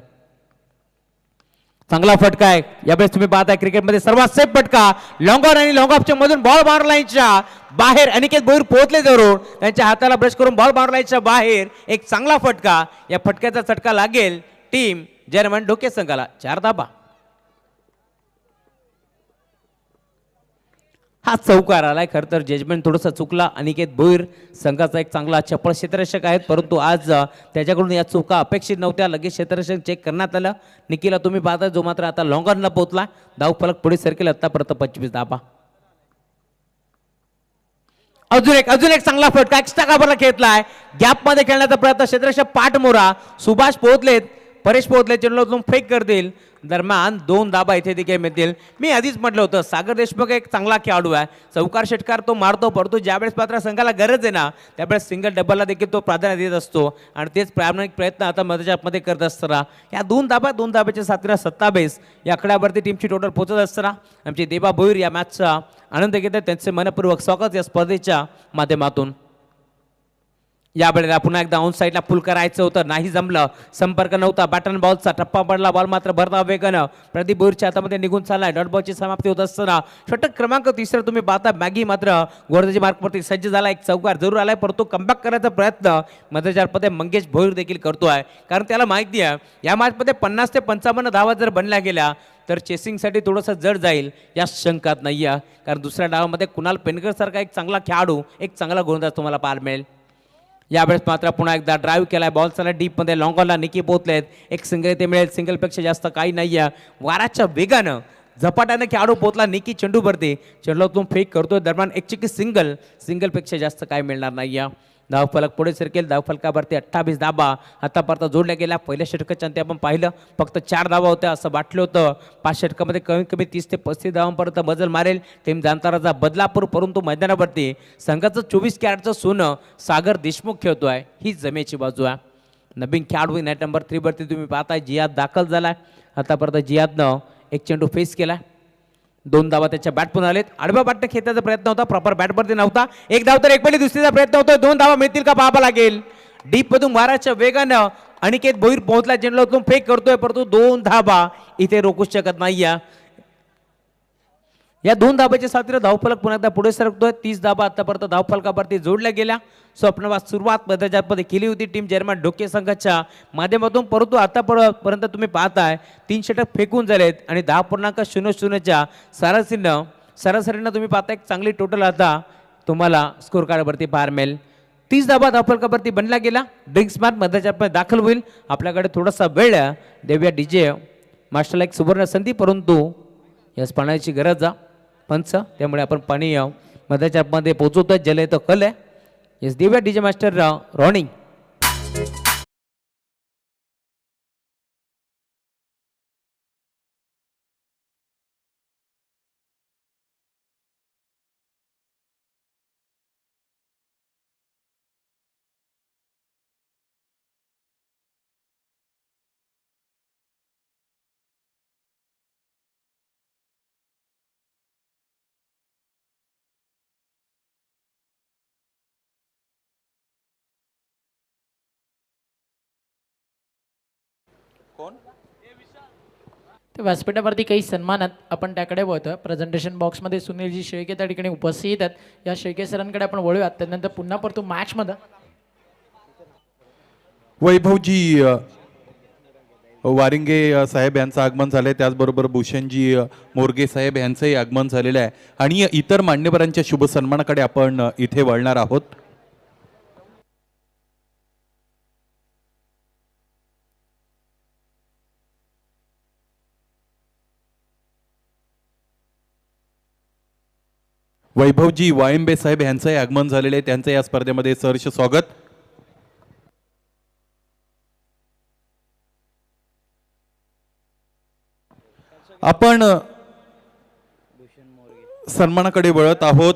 चांगला फटका आहे यावेळेस तुम्ही पाहताय क्रिकेटमध्ये सर्वात सेफ फटका. लॉंग ऑन आणि लॉंग ऑफच्या मधून बॉल बाउंड्री लाईनच्या बाहेर अनिकेत भोईर पोहोचले जरूर. त्यांच्या हाताला ब्रश करून बॉल बाउंड्री लाईनच्या बाहेर एक चांगला फटका. या फटक्याचा चटका लागेल टीम जर्मन डोके संघाला. 4 धाबा. हा चौकार आलाय. खरं तर जजमेंट थोडंसं चुकला. अनिकेत भोईर संघाचा एक चांगला चपळ क्षेत्ररक्षक आहेत परंतु आज त्याच्याकडून या चुका अपेक्षित नव्हत्या. लगेच क्षेत्ररक्षक चेक करण्यात आलं. निकीला तुम्ही पाहता जो मात्र आता लॉंग ऑनला पोहोचला. धाव फलक पुढे सरकेल. आतापर्यंत 25 धाबा. अजून एक चांगला फटका एक्स्ट्रा काबरला घेतलाय. गॅप मध्ये खेळण्याचा प्रयत्न क्षेत्ररक्षक पाठमोरा. सुभाष पोहोचलेत. परेश पोहोचले. चेंडूतून फेक करतील. दरम्यान 2 धाबा इथे देखील मिळतील. मी आधीच म्हटलं होतं सागर देशमुख एक चांगला खेळाडू आहे. चौकार षटकार तो मारतो परंतु ज्यावेळेस मात्र संघाला गरज आहे ना त्यावेळेस सिंगल डबलला देखील तो प्राधान्य देत असतो आणि तेच प्रामाणिक प्रयत्न आता मध्यजामध्ये करत असताना या 2 धाब्याच्या साथीला 27 या आकड्यावरती टीमची टोटल पोहोचत असताना आमचे देबा भोईर या मॅचचा आनंद घेत आहेत. त्यांचे मनपूर्वक स्वागत या स्पर्धेच्या माध्यमातून. या वेळेला पुन्हा एकदा ऑन साईडला पुल करायचं होतं नाही जमलं. संपर्क नव्हता. बॅटन बॉलचा टप्पा पडला. बॉल मात्र भरता वेगानं प्रदीप भोईरच्या हातामध्ये निघून चाललाय. डॉट बॉलची समाप्ती होत असताना षटक क्रमांक 3 तुम्ही पाहता मॅगी मात्र गोलंदाजी मार्कवरती सज्ज झाला. एक चौकार जरूर आलाय परंतु कमबॅक करायचा प्रयत्न मध्यचारमध्ये मंगेश भोईर देखील करतोय कारण त्याला माहिती आहे या मॅचमध्ये 50 ते 55 धावा जर बनल्या गेल्या तर चेसिंगसाठी थोडंसं जड जाईल या शंकात नाही आहे. कारण दुसऱ्या डावामध्ये कुणाल पेनकर सारखा एक चांगला खेळाडू एक चांगला गोलंदाज तुम्हाला पाहायला मिळेल. यावेळेस मात्र पुन्हा एकदा ड्राईव्ह केलाय. बॉल चला डीपमध्ये लॉंग ऑनला निकी पोहोचलेत. एक सिंगल इथे मिळेल. सिंगलपेक्षा जास्त काही नाही आहे. वाराच्या वेगानं झपाट्यानं खेळाडू पोहोचला. निकी चेंडूवरती चेंडूतून फेक करतोय. दरम्यान एक चिकी सिंगलपेक्षा जास्त काही मिळणार नाही आहे. धाव फलक पुढे सरकेल. धाव फलकावरती 28 धाबा आतापर्यंत जोडल्या गेल्या. पहिल्या षटकाच्या अंती आपण पाहिलं फक्त 4 धावा होत्या असं वाटलं होतं. 5 षटकामध्ये कमीत कमी 30 ते 35 धावांपर्यंत बदल मारेल टीम जाणताराचा बदलापूर. परंतु मैदानावरती संघाचं 24 कॅरेटचं सोनं सागर देशमुख खेळतोय ही जमेची बाजू आहे. नवीन खेळाडू नेट नंबर 3 वरती तुम्ही पाहताय जियाद दाखल झालाय. आतापर्यंत जियादनं एक चेंडू फेस केलाय. 2 धावा त्याच्या बॅटमधून आलेत. आडव्या बॅटने खेळण्याचा प्रयत्न होता. प्रॉपर बॅटवरती नव्हता. एक धाव तर एक पहिली दुसरीचा प्रयत्न होतोय. 2 धावा मिळतील का पाहावं लागेल. डीप मधून माराच्या वेगानं अनिकेत भोईर पोहोचला. चेंडूतून फेक करतोय परंतु 2 धावा इथे रोखू शकत नाहीये. या 2 धाब्याच्या साथीला धावफलक पुन्हा एकदा पुढे सरकतोय. 30 धाबा आतापर्यंत धावफलकावरती जोडल्या गेल्या. स्वप्नवाद सुरुवात मध्यजातमध्ये केली होती टीम जर्मन डोके संघाच्या माध्यमातून परंतु आतापर्यंत तुम्ही पाहताय 3 षटक फेकून झालेत आणि 10.00च्या सरासरीनं तुम्ही पाहताय एक चांगली टोटल आता तुम्हाला स्कोर कार्डवरती पाहायला मिळेल. 30 धाबा धावफलकावरती बनला गेला. ड्रिंक्स मॅच मध्यजातमध्ये दाखल होईल. आपल्याकडे थोडासा वेळ देऊया डीजे मास्टरला एक सुवर्ण संधी परंतु यास पाण्याची गरज आहे पंच त्यामुळे आपण पाणी मध्यच्यामध्ये पोहोचवतोय. जल येतो कल आहे. येस देऊया डीजे मास्टर रॉनिंग. तर व्यासपीठावरती काही सन्मानात आपण त्याकडे वळतो. प्रेझेंटेशन बॉक्समध्ये सुनीलजी शेळके त्या ठिकाणी उपस्थित आहेत. या शेळके सरांकडे आपण वळूयात. त्यानंतर पुन्हा परतू मॅचमध्ये वैभवजी वारिंगे साहेब यांचं आगमन झालंय. त्याचबरोबर भूषणजी मोरगे साहेब यांचंही आगमन झालेलं आहे आणि इतर मान्यवरांच्या शुभ सन्मानाकडे आपण इथे वळणार आहोत. वैभवजी वायंबे साहेब यांचंही आगमन झालेलं आहे. त्यांचं या स्पर्धेमध्ये सहर्ष स्वागत. आपण सन्मानाकडे वळत आहोत.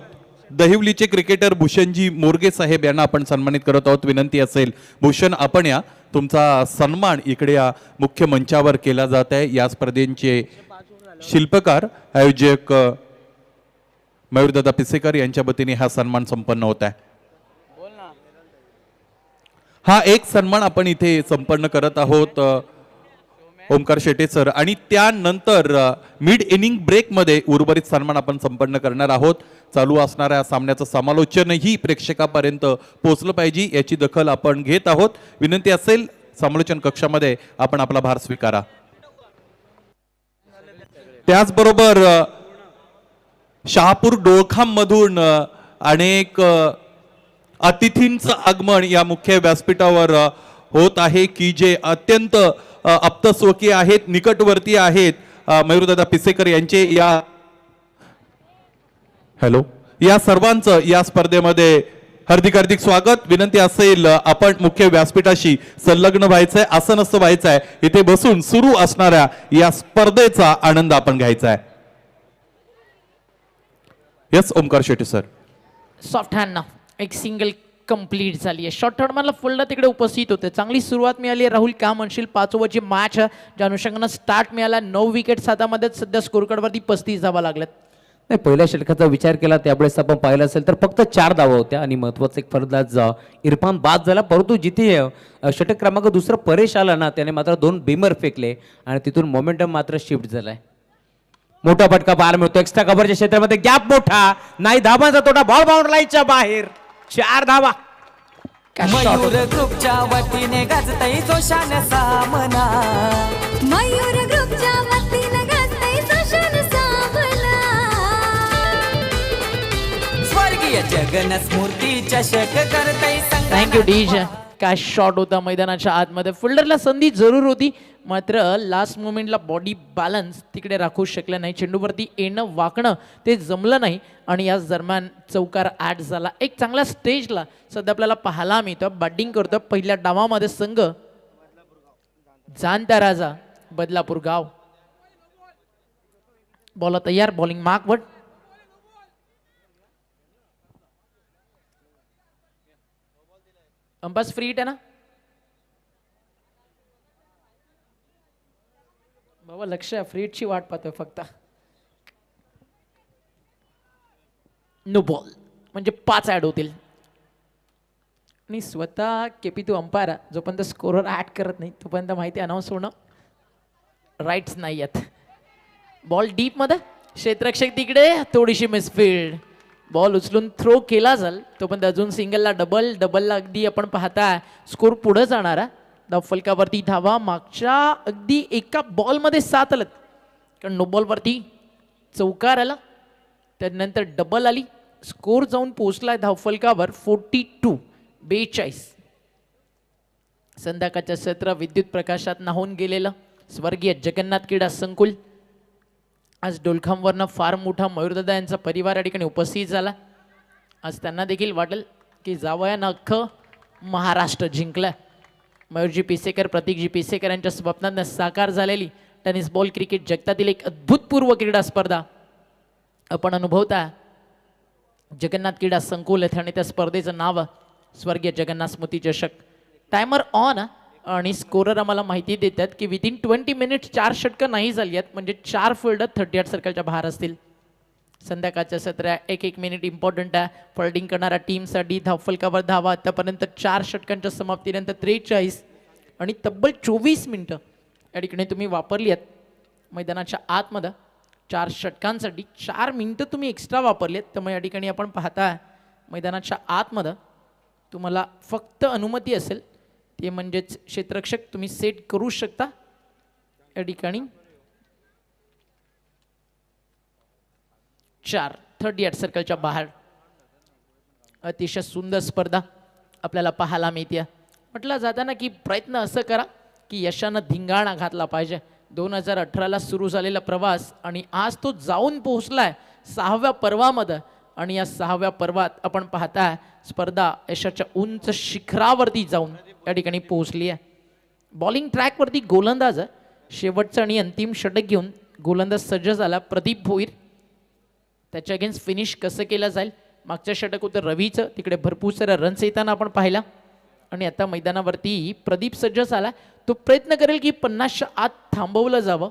दहिवलीचे क्रिकेटर भूषणजी मोरगे साहेब यांना आपण सन्मानित करत आहोत. विनंती असेल भूषण आपण या, तुमचा सन्मान इकडे या मुख्य मंचावर केला जात आहे. या स्पर्धेचे शिल्पकार आयोजक मयूरदादा पिसेकर यांच्या वतीने हा सन्मान संपन्न होत आहे. हा एक सन्मान आपण इथे संपन्न करत आहोत ओमकार शेटे सर, आणि त्यानंतर मिड इनिंग ब्रेकमध्ये उर्वरित सन्मान आपण संपन्न करणार आहोत. चालू असणाऱ्या सामन्याचं समालोचनही प्रेक्षकापर्यंत पोहोचलं पाहिजे याची दखल आपण घेत आहोत. विनंती असेल समालोचन कक्षामध्ये आपण आपला भार स्वीकारा. त्याचबरोबर शहापूर डोळखाम मधून अनेक अतिथींचं आगमन या मुख्य व्यासपीठावर होत आहे की जे अत्यंत आप्तस्वकीय आहेत, निकटवर्ती आहेत. मयूरदादा पिसेकर यांचे या सर्वांचं या स्पर्धेमध्ये हार्दिक हार्दिक स्वागत. विनंती असेल आपण मुख्य व्यासपीठाशी संलग्न व्हायचंय, असं नसतं व्हायचंय, इथे बसून सुरू असणाऱ्या या स्पर्धेचा आनंद आपण घ्यायचा आहे. Yes Omkar Shetty sir. Soft hand ना एक सिंगल कंप्लीट झाली आहे. शॉर्ट थर्ड मला फुलला तिकडे उपस्थित होते. चांगली सुरुवात मिळाली आहे. राहुल काय म्हणशील 5 ओव्हरची मॅच ज्या अनुषंगानं स्टार्ट मिळाला. 9 विकेट हातामध्ये सध्या स्कोर कार्डवरती 35 धावा लागल्यात. नाही, पहिल्या षटकाचा विचार केला त्यावेळेस आपण पाहिलं असेल तर फक्त 4 धावा होत्या आणि महत्वाचं एक फलंदाज इरफान बाद झाला. परंतु जिथे षटक क्रमांक दुसरं परेश आला ना, त्याने मात्र 2 बीमर फेकले आणि तिथून मोमेंटम मात्र शिफ्ट झालाय. मोठा फटका पाहायला मिळतो. एक्स्ट्रा कव्हरच्या क्षेत्रामध्ये गॅप मोठा नाही, धाबांचा तोटा, बॉल बाउंड लाईनच्या बाहेर. 4 धावा. मयूर ग्रुपच्या वतीने गाजतय जोशान सामना. मयूर ग्रुपच्या वतीने गाजतय जोशान सामना. स्वर्गीय जगन स्मृती चषक करतय संघ. Thank you DS. काय शॉट होता मैदानाच्या आतमध्ये. फिल्डरला संधी जरूर होती, मात्र लास्ट मोमेंटला बॉडी बॅलन्स तिकडे राखू शकलं नाही. चेंडूवरती येणं वाकणं ते जमलं नाही आणि याच दरम्यान चौकार ॲड झाला. एक चांगला स्टेजला सध्या आपल्याला पाहायला मिळतं. बॅटिंग करतो पहिल्या डावामध्ये संघ जाणता राजा बदलापूर गाव. बॉल तयार, बॉलिंग मार्कवर. अंपास फ्री हिट आहे ना बाबा, लक्ष आहे, फ्री हिटची वाट पाहतोय फक्त. नो बॉल म्हणजे 5 ॲड होतील आणि स्वतः केपी टू अंपायर जोपर्यंत स्कोरर ॲड करत नाही तोपर्यंत माहिती अनाऊन्स होणं राईट्स नाही आहेत. बॉल डीप मध्ये, क्षेत्ररक्षक तिकडे, थोडीशी मिसफिल्ड. बॉल उचलून थ्रो केला जाल तोपर्यंत अजून सिंगलला डबलला अगदी आपण पाहता स्कोर पुढे जाणारा. धाव फलकावरती धावा मागच्या अगदी एका बॉलमध्ये 7 आलं, कारण नो बॉलवरती चौकार आला, त्यानंतर डबल आली, स्कोर जाऊन पोहोचलाय धाव फलकावर 42. संध्याकाळचं सत्र विद्युत प्रकाशात नाहून गेलेलं स्वर्गीय जगन्नाथ क्रीडा संकुल. आज डोलखामवरनं फार मोठा मयूरदादा यांचा परिवार या ठिकाणी उपस्थित झाला. आज त्यांना देखील वाटेल की जावयानं अख्खं महाराष्ट्र जिंकलं. मयूरजी पिसेकर, प्रतीकजी पिसेकर यांच्या स्वप्नांना साकार झालेली टेनिस बॉल क्रिकेट जगतातील एक अद्भुतपूर्व क्रीडा स्पर्धा आपण अनुभवता. जगन्नाथ क्रीडा संकुल येथे आणि त्या स्पर्धेचं नाव स्वर्गीय जगन्नाथ स्मृती चषक. टायमर ऑन आणि स्कोरर आम्हाला माहिती देतात की विदिन 20 मिनिट्स 4 षटकं नाही झाली आहेत, म्हणजे 4 फिल्डर 38 सर्कलच्या बाहेर असतील. संध्याकाळच्या सत्र 1 मिनिट इम्पॉर्टंट आहे फिल्डिंग करणाऱ्या टीमसाठी. धावफलकावर धावा आतापर्यंत 4 षटकांच्या समाप्तीनंतर 43 आणि तब्बल 24 मिनिटं या ठिकाणी तुम्ही वापरली आहेत. मैदानाच्या आतमध्ये 4 षटकांसाठी 4 मिनिटं तुम्ही एक्स्ट्रा वापरली आहेत. त्यामुळे या ठिकाणी आपण पाहता मैदानाच्या आतमध्ये तुम्हाला फक्त अनुमती असेल ते म्हणजेच क्षेत्ररक्षक तुम्ही सेट करू शकता. या ठिकाणी 38 सर्कलच्या बाहेर. अतिशय सुंदर स्पर्धा आपल्याला पाहायला मिळते. म्हटलं जाताना की प्रयत्न असं करा की यशानं धिंगाणा घातला पाहिजे. 2018ला सुरू झालेला प्रवास आणि आज तो जाऊन पोहोचलाय 6व्या पर्वामध्ये आणि या 6व्या पर्वात आपण पाहताय स्पर्धा यशाच्या उंच शिखरावरती जाऊन या ठिकाणी पोहोचली आहे. बॉलिंग ट्रॅकवरती गोलंदाज शेवटचं आणि अंतिम षटक घेऊन गोलंदाज सज्ज झाला प्रदीप भोईर. त्याच्या अगेन्स्ट फिनिश कसं केलं जाईल. मागच्या षटक होतं रवीचं, तिकडे भरपूर साऱ्या रन्स येताना आपण पाहिला. आणि आता मैदानावरती प्रदीप सज्ज झाला. तो प्रयत्न करेल की 50च्या आत थांबवलं जावं.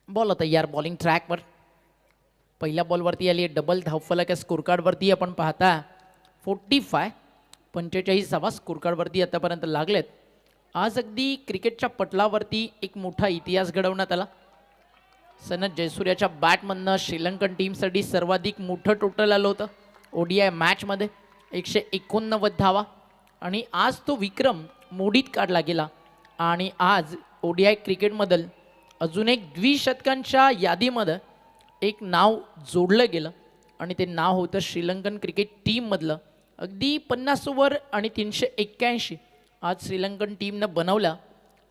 बॉल तयार बॉलिंग ट्रॅकवर. पहिल्या बॉलवरती आली आहे डबल धावफलक. स्कोर कार्डवरती आपण पाहता 45 स्कोर कार्डवरती आतापर्यंत लागलेत. आज अगदी क्रिकेटच्या पटलावरती एक मोठा इतिहास घडवण्यात आला. सनत जयसूर्याच्या बॅटमधनं श्रीलंकन टीमसाठी सर्वाधिक मोठं टोटल आलं होतं ODI मॅचमध्ये 189 धावा. आणि आज तो विक्रम मोडीत काढला गेला. आणि आज ODI क्रिकेटमधील अजून एक द्विशतकांच्या यादीमध्ये एक नाव जोडलं गेलं. आणि ते नाव होतं श्रीलंकन क्रिकेट टीममधलं. अगदी 50 ओव्हर आणि 381 आज श्रीलंकन टीमनं बनवल्या.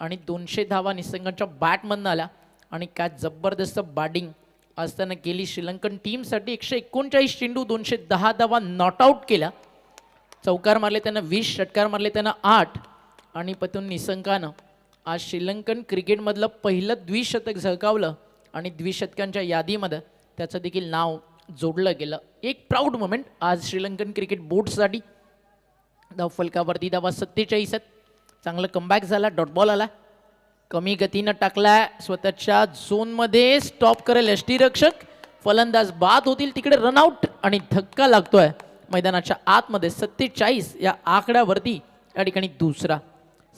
आणि 200 धावा निसंगाच्या बॅटमधनं आल्या. आणि काय जबरदस्त बॅटिंग आज त्यानं केली श्रीलंकन टीमसाठी. 139 चेंडू 210 धावा नॉट आऊट केल्या. चौकार मारले त्यानं 20, षटकार मारले त्यानं 8. आणि पतून निसंगानं आज श्रीलंकन क्रिकेटमधलं पहिलं द्विशतक झळकावलं. आणि द्विशतकांच्या यादीमध्ये त्याचं देखील नाव जोडलं गेलं. एक प्राऊड मोमेंट आज श्रीलंकन क्रिकेट बोर्डसाठी. धावफलकावरती धावा 47 आहेत. चांगलं कमबॅक झाला. डॉट बॉल आला. कमी गतीनं टाकला स्वतःच्या झोनमध्ये. स्टॉप करेल यष्टीरक्षक. फलंदाज बाद होतील तिकडे रनआउट. आणि धक्का लागतोय मैदानाच्या आतमध्ये. 47 या आकड्यावरती या ठिकाणी दुसरा.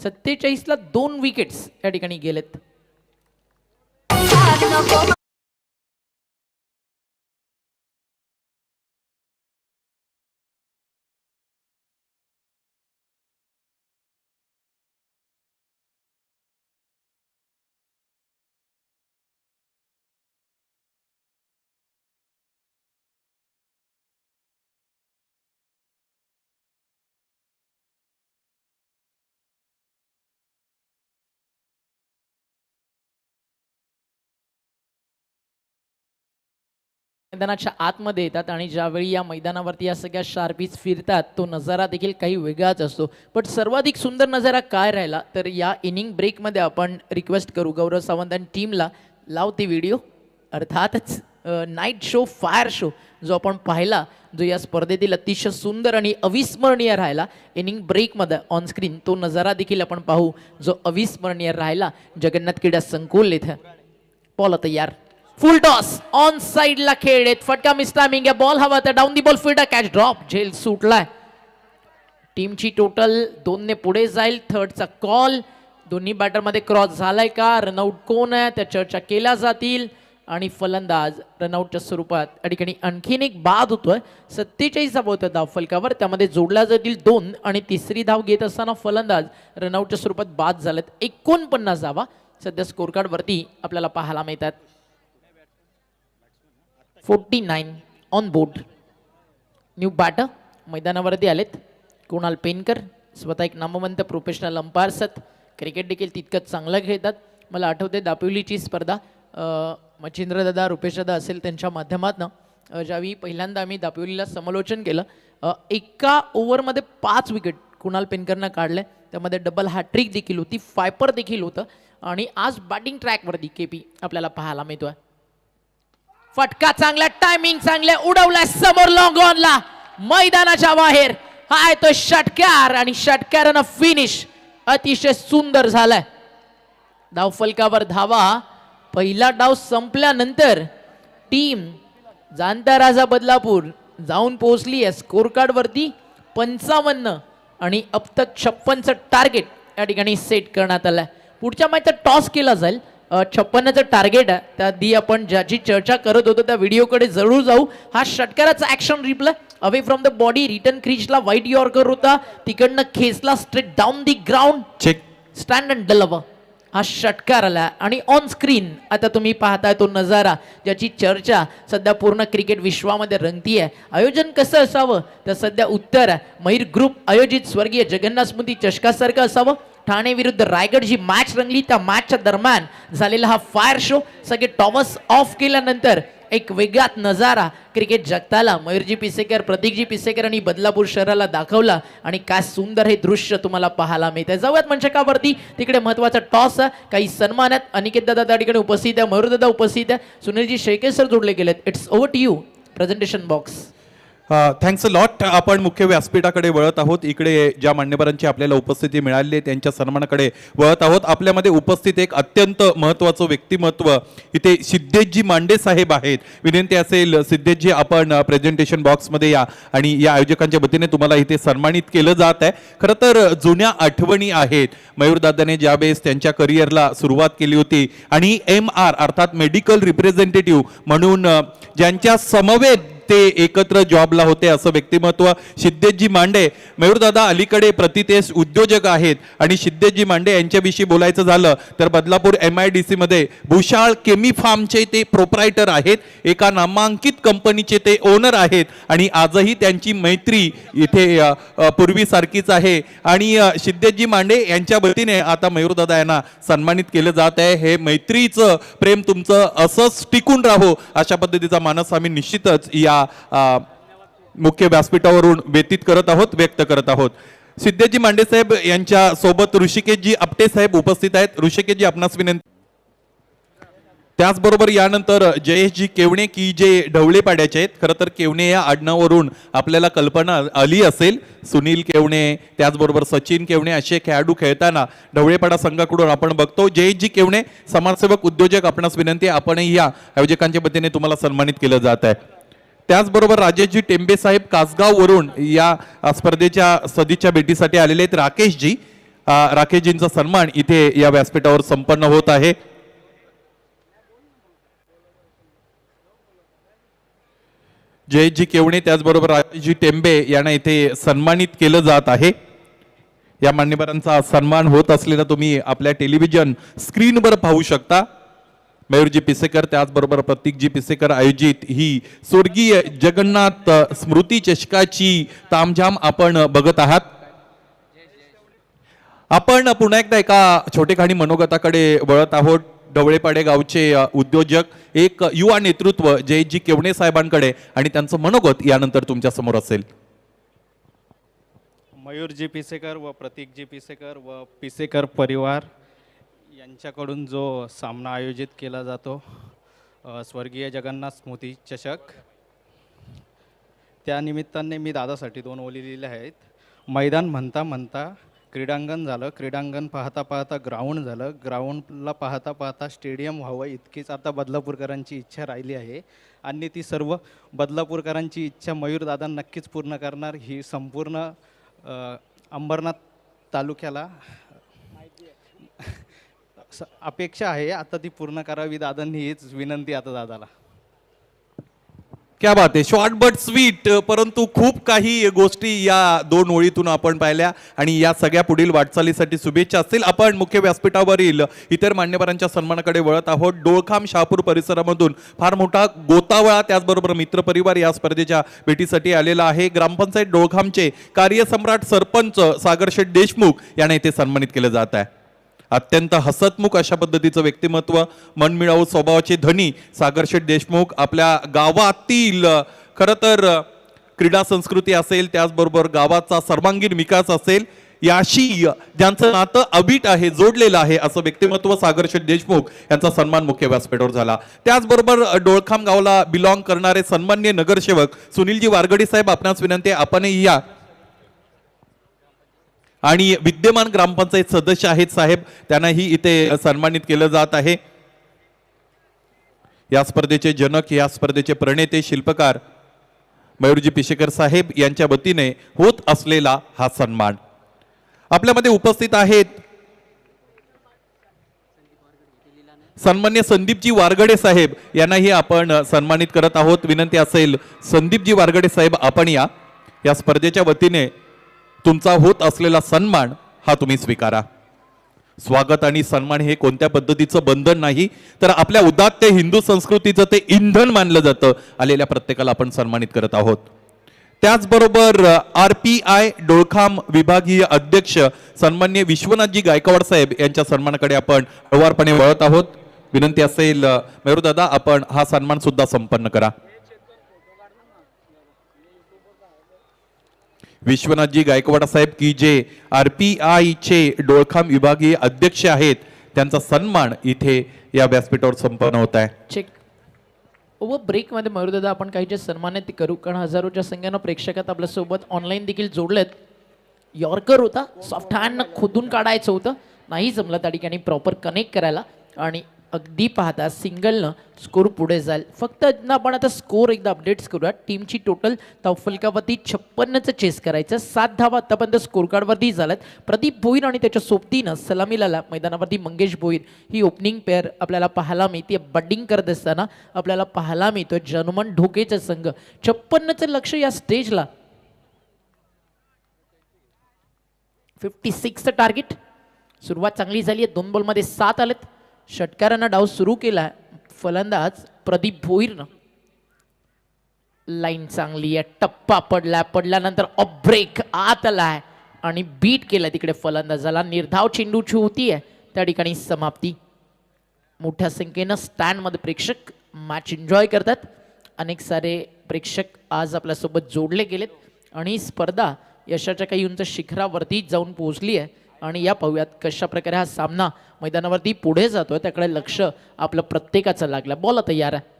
47ला 2 विकेट्स या ठिकाणी गेलेत. मैदानाच्या आतमध्ये येतात. आणि ज्यावेळी या मैदानावरती या सगळ्या शार्पीज फिरतात तो नजारा देखील काही वेगळाच असतो. पण सर्वाधिक सुंदर नजारा काय राहिला तर या इनिंग ब्रेकमध्ये आपण रिक्वेस्ट करू गौरव सावंत आणि टीमला लावते व्हिडिओ. अर्थातच नाईट शो फायर शो जो आपण पाहिला, जो या स्पर्धेतील अतिशय सुंदर आणि अविस्मरणीय राहिला इनिंग ब्रेकमध्ये ऑन स्क्रीन, तो नजारा देखील आपण पाहू जो अविस्मरणीय राहिला जगन्नाथ क्रीडा संकुल इथे. बॉल तयार. फुल टॉस ऑन साइडला खेळलेत. फटका मिस टायमिंग आहे. बॉल हवा तर down the ball fielder catch drop. झेल सुटलाय. टीमची टोटल 2 ने पुढे जाईल. थर्डचा कॉल. दोन्ही बॅटरमध्ये क्रॉस झालाय का, रनआउट कोण आहे त्या चर्चा केल्या जातील. आणि फलंदाज रनआउटच्या स्वरूपात या ठिकाणी आणखीन एक बाद होतोय. 47 धावा होत्या धाव फलकावर, त्यामध्ये जोडल्या जातील 2 आणि तिसरी धाव घेत असताना फलंदाज रनआउटच्या स्वरूपात बाद झालेत. 49 धावा सध्या स्कोर कार्ड वरती आपल्याला पाहायला मिळतात. 49 ऑन बोर्ड. न्यू बॅटर मैदानावरती आलेत. कुणाल पेनकर स्वतः एक नामवंत प्रोफेशनल अंपायर्स आहेत. क्रिकेट देखील तितकंच चांगलं खेळतात. मला आठवते दापोलीची स्पर्धा मच्छिंद्रदादा रुपेशदादा असेल त्यांच्या माध्यमातून ज्यावेळी पहिल्यांदा आम्ही दापोलीला समालोचन केलं, एका ओव्हरमध्ये 5 विकेट कुणाल पेनकरनं काढले. त्यामध्ये डबल हॅट्रिक देखील होती, फायपर देखील होतं. आणि आज बॅटिंग ट्रॅकवरती KP आपल्याला पाहायला मिळतोय. फटका चांगला, टायमिंग चांगले, उडवलाय समोर लॉंग ऑनला, मैदानाच्या बाहेर. हाय तो षटकार आणि षटकारानं फिनिश अतिशय सुंदर झालाय. धावफलकावर धावा. पहिला डाव संपल्यानंतर टीम जाणता राजा बदलापूर जाऊन पोहोचली आहे स्कोर कार्ड वरती 55 आणि अब तक 56चं टार्गेट या ठिकाणी सेट करण्यात आलंय. पुढच्या मॅचचा टॉस केला जाईल 56चं टार्गेट आहे. त्याआधी आपण ज्याची चर्चा करत होतो त्या व्हिडिओकडे जरूर जाऊ. हा षटकाराचा action replay away from the body return क्रीजला व्हाईट यॉर्कर होता, तिकडनं खेचला straight down the ground, check. Stand and डलवा हा षटकार आला. आणि ऑन स्क्रीन आता तुम्ही पाहताय तो नजारा ज्याची चर्चा सध्या पूर्ण क्रिकेट विश्वामध्ये रंगतीये. आयोजन कसं असावं तर सध्या उत्तर आहे मयूर ग्रुप आयोजित स्वर्गीय जगन्नाथ स्मृती चषकासारखं असावं. ठाणे विरुद्ध रायगड जी मॅच रंगली त्या मॅचच्या दरम्यान झालेला हा फायर शो सगळे टॉवर्स ऑफ केल्यानंतर एक वेगळाच नजारा क्रिकेट जगताला मयूरजी पिसेकर, प्रतीकजी पिसेकर आणि बदलापूर शहराला दाखवला. आणि काय सुंदर हे दृश्य तुम्हाला पाहायला मिळते. जाऊयात मंचकावरती, तिकडे महत्वाचा टॉस आहे, काही सन्मान आहेत. अनिकेत दादा त्या ठिकाणी उपस्थित आहे, मयूर दादा उपस्थित आहे, सुनीलजी शेळके सर जोडले गेलेत. It's over to you presentation box. Thanks a lot. आपण मुख्य व्यासपीठाकडे वळत आहोत. इकडे ज्या मान्यवरांची आपल्याला उपस्थिती मिळाली आहे त्यांच्या सन्मानाकडे वळत आहोत. आपल्यामध्ये उपस्थित एक अत्यंत महत्त्वाचं व्यक्तिमत्व इथे सिद्धेशजी मांडे साहेब आहेत. विनंती असेल सिद्धेशजी आपण प्रेझेंटेशन बॉक्समध्ये या आणि या आयोजकांच्या वतीने तुम्हाला इथे सन्मानित केलं जात आहे. खरं तर जुन्या आठवणी आहेत. मयूरदादाने ज्यावेळेस त्यांच्या करिअरला सुरुवात केली होती आणि MR अर्थात मेडिकल रिप्रेझेंटेटिव्ह म्हणून ज्यांच्या समवेत ते एकत्र जॉबला होते असं व्यक्तिमत्व सिद्धेशजी मांडे. मयूरदादा अलीकडे प्रतितेज उद्योजक आहेत आणि सिद्धेशजी मांडे यांच्याविषयी बोलायचं झालं तर बदलापूर MIDC मध्ये भूषाळ केमी फार्मचे ते प्रोप्रायटर आहेत. एका नामांकित कंपनीचे ते ओनर आहेत आणि आजही त्यांची मैत्री इथे पूर्वीसारखीच आहे. आणि सिद्धेशजी मांडे यांच्या वतीने आता मयूरदादा यांना सन्मानित केलं जात आहे. हे मैत्रीचं प्रेम तुमचं असंच टिकून राहो अशा पद्धतीचा मानस आम्ही निश्चितच या मुख्य व्यासपीठावरून व्यतीत करत आहोत, व्यक्त करत आहोत. सिद्धेशजी मांडे साहेब यांच्या सोबत ऋषिकेशजी आपटे साहेब उपस्थित आहेत. ऋषिकेशजी आपणास विनंती. त्याचबरोबर यानंतर जयेशजी केवणे की जे ढवळेपाड्याचे आहेत. खरं तर केवणे या आडनावावरून आपल्याला कल्पना आली असेल. सुनील केवणे त्याचबरोबर सचिन केवणे असे खेळाडू खेळताना ढवळेपाडा संघाकडून आपण बघतो. जयेशजी केवणे समाजसेवक उद्योजक आपणास विनंती आपणही या आयोजकांच्या वतीने तुम्हाला सन्मानित केलं जात आहे. त्याचबरोबर राजेशजी टेंबे साहेब कासगाववरून या स्पर्धेच्या सदिच्छा भेटीसाठी आलेले आहेत. राकेशजींचा सन्मान इथे या व्यासपीठावर संपन्न होत आहे. जयजी केवणे त्याचबरोबर राजेशजी टेंबे यांना इथे सन्मानित केलं जात आहे. या मान्यवरांचा सन्मान होत असलेला तुम्ही आपल्या टेलिव्हिजन स्क्रीनवर पाहू शकता. मयूरजी पिसेकर त्याचबरोबर प्रतीकजी पिसेकर आयोजित ही स्वर्गीय जगन्नाथ स्मृती चषकाची तामझाम आपण बघत आहात. आपण पुन्हा एकदा एका छोटेखानी मनोगताकडे वळत आहोत. ढवळेपाडे गावचे उद्योजक एक युवा नेतृत्व जयजी केवणे साहेबांकडे आणि त्यांचं मनोगत यानंतर तुमच्या समोर असेल. मयूरजी पिसेकर व प्रतीकजी पिसेकर व पिसेकर परिवार यांच्याकडून जो सामना आयोजित केला जातो स्वर्गीय जगन्नाथ स्मृती चषक, त्या निमित्ताने मी दादासाठी 2 ओळी लिहिल्या आहेत. मैदान म्हणता म्हणता क्रीडांगण झालं, क्रीडांगण पाहता पाहता ग्राउंड झालं, ग्राउंडला पाहता पाहता स्टेडियम व्हावं इतकीच आता बदलापूरकरांची इच्छा राहिली आहे. आणि ती सर्व बदलापूरकरांची इच्छा मयूरदादा नक्कीच पूर्ण करणार ही संपूर्ण अंबरनाथ तालुक्याला अपेक्षा आहे. आता ती पूर्ण करावी दादांनी, हीच विनंती आता दादाला. क्या बात आहे. शॉर्ट बट स्वीट, परंतु खूप काही गोष्टी या 2 ओळीतून आपण पाहिल्या आणि या सगळ्या पुढील वाटचालीसाठी शुभेच्छा असतील. आपण मुख्य व्यासपीठावरील इतर मान्यवरांच्या सन्मानाकडे वळत आहोत. डोळखाम शहापूर परिसरामधून फार मोठा गोतावळा त्याचबरोबर मित्रपरिवार या स्पर्धेच्या भेटीसाठी आलेला आहे. ग्रामपंचायत डोळखामचे कार्यसम्राट सरपंच सागर शेठ देशमुख यांना इथे सन्मानित केलं जात आहे. अत्यंत हसतमुख अशा पद्धतीचं व्यक्तिमत्व, मनमिळावू स्वभावाचे धनी सागर शेठ देशमुख आपल्या गावातील खरं तर क्रीडा संस्कृती असेल त्याचबरोबर गावाचा सर्वांगीण विकास असेल याशी ज्यांचं नातं अबीट आहे, जोडलेलं आहे असं व्यक्तिमत्व सागर शेठ देशमुख यांचा सन्मान मुख्य व्यासपीठावर झाला. त्याचबरोबर डोळखाम गावाला बिलॉंग करणारे सन्मान्य नगरसेवक सुनीलजी वारगडी साहेब आपणास विनंती आपणही या. आणि विद्यमान ग्रामपंचायत सदस्य आहेत साहेब, त्यांनाही इथे सन्मानित केलं जात आहे. या स्पर्धेचे जनक, या स्पर्धेचे प्रणेते, शिल्पकार मयूरजी पिसेकर साहेब यांच्या वतीने होत असलेला हा सन्मान. आपल्यामध्ये उपस्थित आहेत सन्मान्य संदीपजी वारगडे साहेब यांनाही आपण सन्मानित करत आहोत. विनंती असेल संदीपजी वारगडे साहेब आपण या स्पर्धेच्या वतीने तुमचा होत असलेला सन्मान हा तुम्ही स्वीकारा. स्वागत आणि सन्मान हे कोणत्या पद्धतीचं बंधन नाही, तर आपल्या उदात्त हिंदू संस्कृतीचं ते इंधन मानलं जातं. आलेल्या प्रत्येकाला आपण सन्मानित करत आहोत. त्याचबरोबर RPI डोळखाम विभागीय अध्यक्ष सन्मान्य विश्वनाथजी गायकवाड साहेब यांच्या सन्मानाकडे आपण हळुवारपणे वळत आहोत. विनंती असेल मयूर दादा आपण हा सन्मान सुद्धा संपन्न करा. विश्वनाथजी गायकवाड साहेब की जे RPI चे डोळखाम विभागीय अध्यक्ष आहेत, त्यांचा सन्मान इथे या व्यासपीठावर संपन्न होत आहे. चेक व ब्रेकमध्ये मयूरदादा आपण काही जे सन्मानित करू, कारण हजारोच्या संख्येनं प्रेक्षकात आपल्यासोबत ऑनलाईन देखील जोडलेत. यॉर्कर होता, सॉफ्ट हँडनं खोदून काढायचं होतं, नाही जमलं त्या ठिकाणी प्रॉपर कनेक्ट करायला, आणि अगदी पाहता सिंगलनं स्कोर पुढे जाईल. फक्त ना आपण आता स्कोर एकदा अपडेट्स करूया. टीमची टोटल धावफलकावरती 56चं चेस करायचं. 7 धावा आतापर्यंत स्कोर कार्डवरती झाल्यात. प्रदीप भोईर आणि त्याच्या सोबतीनं सलामीला मैदानावरती मंगेश भोईर ही ओपनिंग पेअर आपल्याला पाहायला मिळते. बॅटिंग करत असताना आपल्याला पाहायला मिळतोय जनमन ढोकेचा संघ. 56चं लक्ष या स्टेजला. 56चं टार्गेट. सुरुवात चांगली झाली आहे, 2 बॉलमध्ये 7 आलेत. षटकारानं डाव सुरू केला. फलंदाज प्रदीप भोईरनं. लाईन चांगली आहे, टप्पा पडल्यानंतर ऑफ ब्रेक आत आलाय आणि बीट केला तिकडे फलंदाजाला. निर्धाव चेंडूची होती आहे त्या ठिकाणी समाप्ती. मोठ्या संख्येनं स्टँडमध्ये प्रेक्षक मॅच एन्जॉय करतात. अनेक सारे प्रेक्षक आज आपल्यासोबत जोडले गेलेत आणि स्पर्धा यशाच्या काही उंच शिखरावरती जाऊन पोहोचली आहे. आणि या पाहूयात कशा प्रकारे हा सामना मैदानावरती पुढे जातोय, त्याकडे लक्ष आपलं प्रत्येकाचं लागलं. बॉल तयार आहे.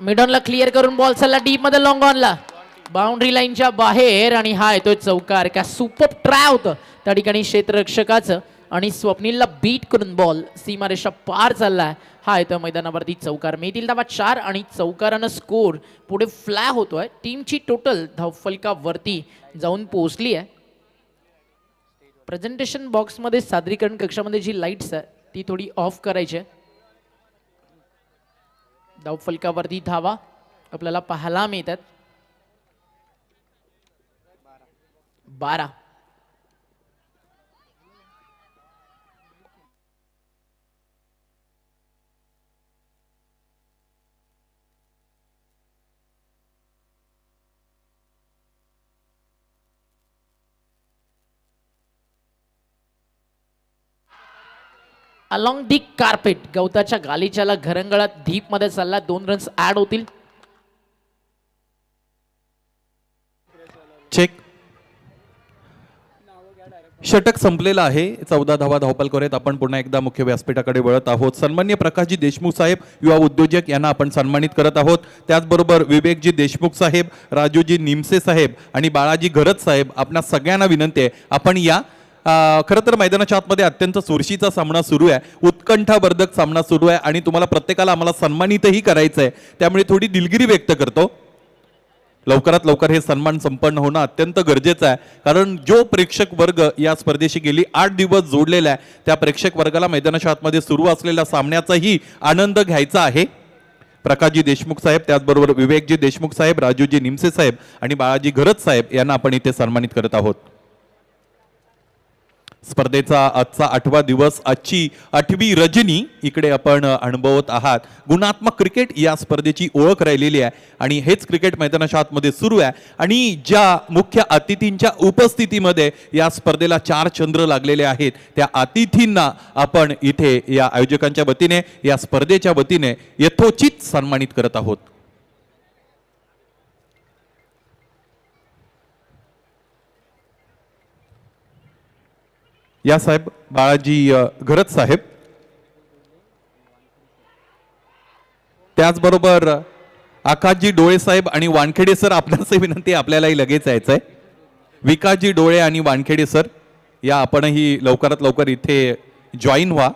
मिडॉनला क्लिअर करून बॉल चालला डीप मध्ये लॉंग ऑनला, बाउंड्री लाईनच्या बाहेर, आणि हा येतोय चौकार. का सुपर ट्राय होतं त्या ठिकाणी क्षेत्ररक्षकाचं, आणि स्वप्नीलला बीट करून बॉल सीमारेषा पार चाललाय. हा येतोय मैदानावरती चौकार. मिळतील धावा 4 आणि चौकारानं स्कोर पुढे फ्लॅग होतोय. टीमची टोटल धावफलकावरती जाऊन पोहोचली आहे. प्रेझेंटेशन बॉक्समध्ये सादरीकरण कक्षामध्ये जी लाईट्स आहे ती थोडी ऑफ करायची आहे. धावफलकावरती धावा आपल्याला पाहायला मिळतात 12. अलॉंग दी कार्पेट, गवताच्या गालीच्याला घरंगळात धीप मध्ये चालला. 2 रन्स ऍड होतील. चेक. षटक संपलेलं आहे. 14 धावा धावपल आहेत. आपण पुन्हा एकदा मुख्य व्यासपीठाकडे वळत आहोत. सन्मान्य प्रकाशजी देशमुख साहेब युवा उद्योजक यांना आपण सन्मानित करत आहोत. त्याचबरोबर विवेकजी देशमुख साहेब, राजूजी निमसे साहेब आणि बाळाजी घरत साहेब, आपल्या सगळ्यांना विनंती आहे आपण या. खरं तर मैदानाच्या आतमध्ये अत्यंत चुरशीचा सामना सुरू आहे, उत्कंठावर्धक सामना सुरू आहे आणि तुम्हाला प्रत्येकाला आम्हाला सन्मानितही करायचं आहे. त्यामुळे थोडी दिलगिरी व्यक्त करतो. लवकरात लवकर हे सन्मान संपन्न होणं अत्यंत गरजेचं आहे, कारण जो प्रेक्षक वर्ग या स्पर्धेशी गेली 8 दिवस जोडलेला आहे त्या प्रेक्षक वर्गाला मैदानाच्या आतमध्ये सुरू असलेल्या सामन्याचाही आनंद घ्यायचा आहे. प्रकाशजी देशमुख साहेब, त्याचबरोबर विवेकजी देशमुख साहेब, राजूजी निमसे साहेब आणि बाळाजी घरत साहेब यांना आपण इथे सन्मानित करत आहोत. स्पर्धेचा आजचा 8वा दिवस, आजची 8वी रजनी इकडे आपण अनुभवत आहात. गुणात्मक क्रिकेट या स्पर्धेची ओळख राहिलेली आहे आणि हेच क्रिकेट मैदानाच्या आतमध्ये सुरू आहे. आणि ज्या मुख्य अतिथींच्या उपस्थितीमध्ये या स्पर्धेला 4 चंद्र लागलेले आहेत त्या अतिथींना आपण इथे या आयोजकांच्या वतीने, या स्पर्धेच्या वतीने यथोचित सन्मानित करत आहोत. या साहेब बाळाजी घरत साहेब. त्याचबरोबर आकाशजी डोळे साहेब आणि वानखेडे सर, आपल्यास विनंती आहे, आपल्यालाही लगेच यायचं आहे. विकासजी डोळे आणि वानखेडे सर या आपणही लवकरात लवकर इथे जॉईन व्हा.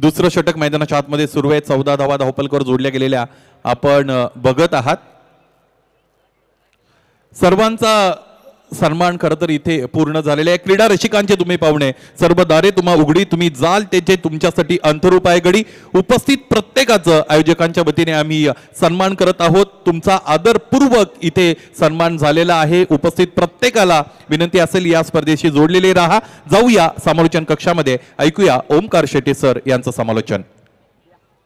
दुसरं षटक मैदानाच्या आतमध्ये सुरू आहे. 14 धावा धावपलकर जोडल्या गेलेल्या आपण बघत आहात. सर्वांचा सन्मान खरं तर इथे पूर्ण झालेले आहे. क्रीडा रसिकांचे तुम्ही पाहुणे, सर्व दारे तुम्हा उघडी, तुम्ही जाल त्याचे तुमच्यासाठी अंतरूप आहे घडी. उपस्थित प्रत्येकाचं आयोजकांच्या वतीने आम्ही सन्मान करत आहोत. तुमचा आदरपूर्वक इथे सन्मान झालेला आहे. उपस्थित प्रत्येकाला विनंती असेल या स्पर्धेशी जोडलेले राहा. जाऊया समालोचन कक्षामध्ये, ऐकूया ओमकार शेटे सर यांचं समालोचन.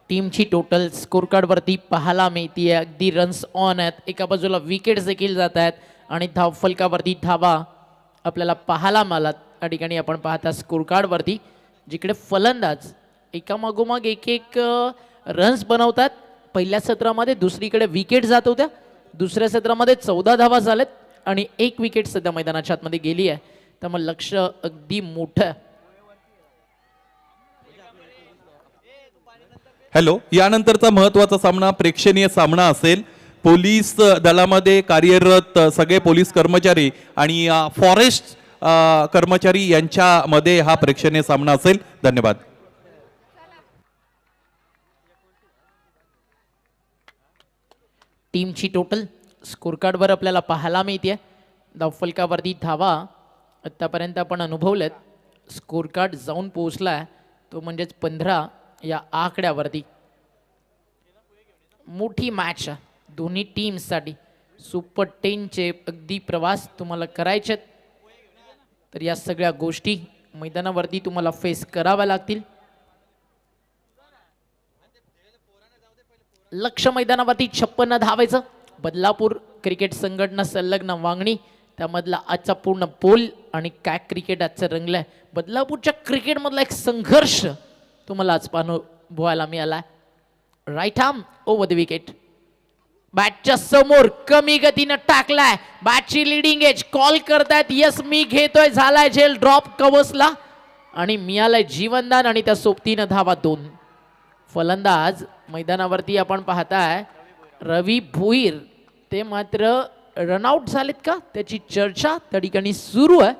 टीमची टोटल स्कोर कार्ड वरती पाहायला मिळते अगदी रन्स ऑन आहेत, एका बाजूला विकेट्स देखील जात आहेत आणि धावफलकावरती धावा आपल्याला पाहायला मिळाला. त्या ठिकाणी आपण पाहता स्कोर कार्डवरती जिकडे फलंदाज एकामागोमाग एक रन्स बनवतात. पहिल्या सत्रामध्ये दुसरीकडे विकेट जात होत्या, दुसऱ्या सत्रामध्ये 14 धावा झाल्यात आणि 1 विकेट सध्या मैदानाच्या आतमध्ये गेली आहे. त्यामुळे लक्ष अगदी मोठं. हॅलो, यानंतरचा महत्वाचा सामना प्रेक्षणीय सामना असेल. पोलीस दलामध्ये कार्यरत सगळे पोलीस कर्मचारी आणि फॉरेस्ट कर्मचारी यांच्यामध्ये हा प्रेक्षणीय सामना असेल. धन्यवाद. टीमची टोटल स्कोर कार्डवर आपल्याला पाहायला मिळते. धावफलकावरती धावा आत्तापर्यंत आपण अनुभवलेत. स्कोर कार्ड जाऊन पोहोचला आहे तो म्हणजेच 15 या आकड्यावरती. मोठी मॅच दोन्ही टीम्ससाठी. सुपर 10चे अगदी प्रवास तुम्हाला करायचे तर या सगळ्या गोष्टी मैदानावरती तुम्हाला फेस कराव्या लागतील. लक्ष मैदानावरती 56 धावायचं. बदलापूर क्रिकेट संघटना संलग्न वांगणी त्यामधला आजचा पूर्ण पोल आणि काय क्रिकेट आजचं रंगलंय. बदलापूरच्या क्रिकेटमधला एक संघर्ष तुम्हाला आज अनुभवायला मिळालाय. Right arm over the wicket. बॅटच्या समोर कमी गतीनं टाकलाय. बॅटची लिडिंग एज कॉल करतायत. यस मी घेतोय. झालाय झेल ड्रॉप कवसला आणि मिळालाय जीवनदान आणि त्या सोबतीनं धावा 2. फलंदाज मैदानावरती आपण पाहताय रवी भोईर, ते मात्र रनआउट झालेत का त्याची चर्चा त्या ठिकाणी सुरू आहे.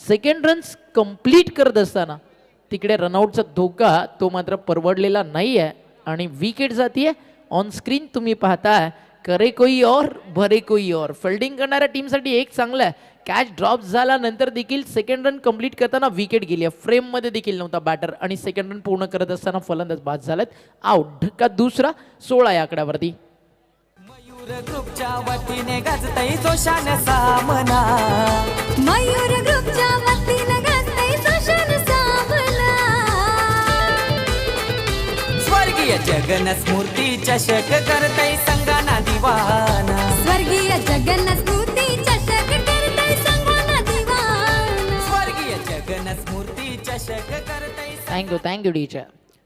सेकंड रन्स कंप्लीट करत असताना तिकडे रनआउटचा धोका तो मात्र परवडलेला नाही आहे आणि विकेट जातीये. ऑन स्क्रीन तुम्ही पाहताय करे कोई और भरे कोई और. फिल्डिंग करणाऱ्या टीमसाठी एक चांगलं आहे. कॅच ड्रॉप झाल्यानंतर देखील सेकंड रन कंप्लीट करताना विकेट गेली आहे. फ्रेममध्ये देखील नव्हता बॅटर आणि सेकंड रन पूर्ण करत असताना फलंदाज बाद झालेत. आउट का दुसरा 16 या आकड्यावरती. मयूर ग्रुपच्या वतीने गाजतय जोशान सामना. मयूर ग्रुपच्या वतीनं गाजतंय जोशान सामना. स्वर्गीय जगन स्मृती चषक करतय संगाना दिवाना. स्वर्गीय जगन्नाथ स्मृती चषक करतंय संगाना दिवाना. स्वर्गीय जगन स्मृती चषक करतय. Thank you teacher.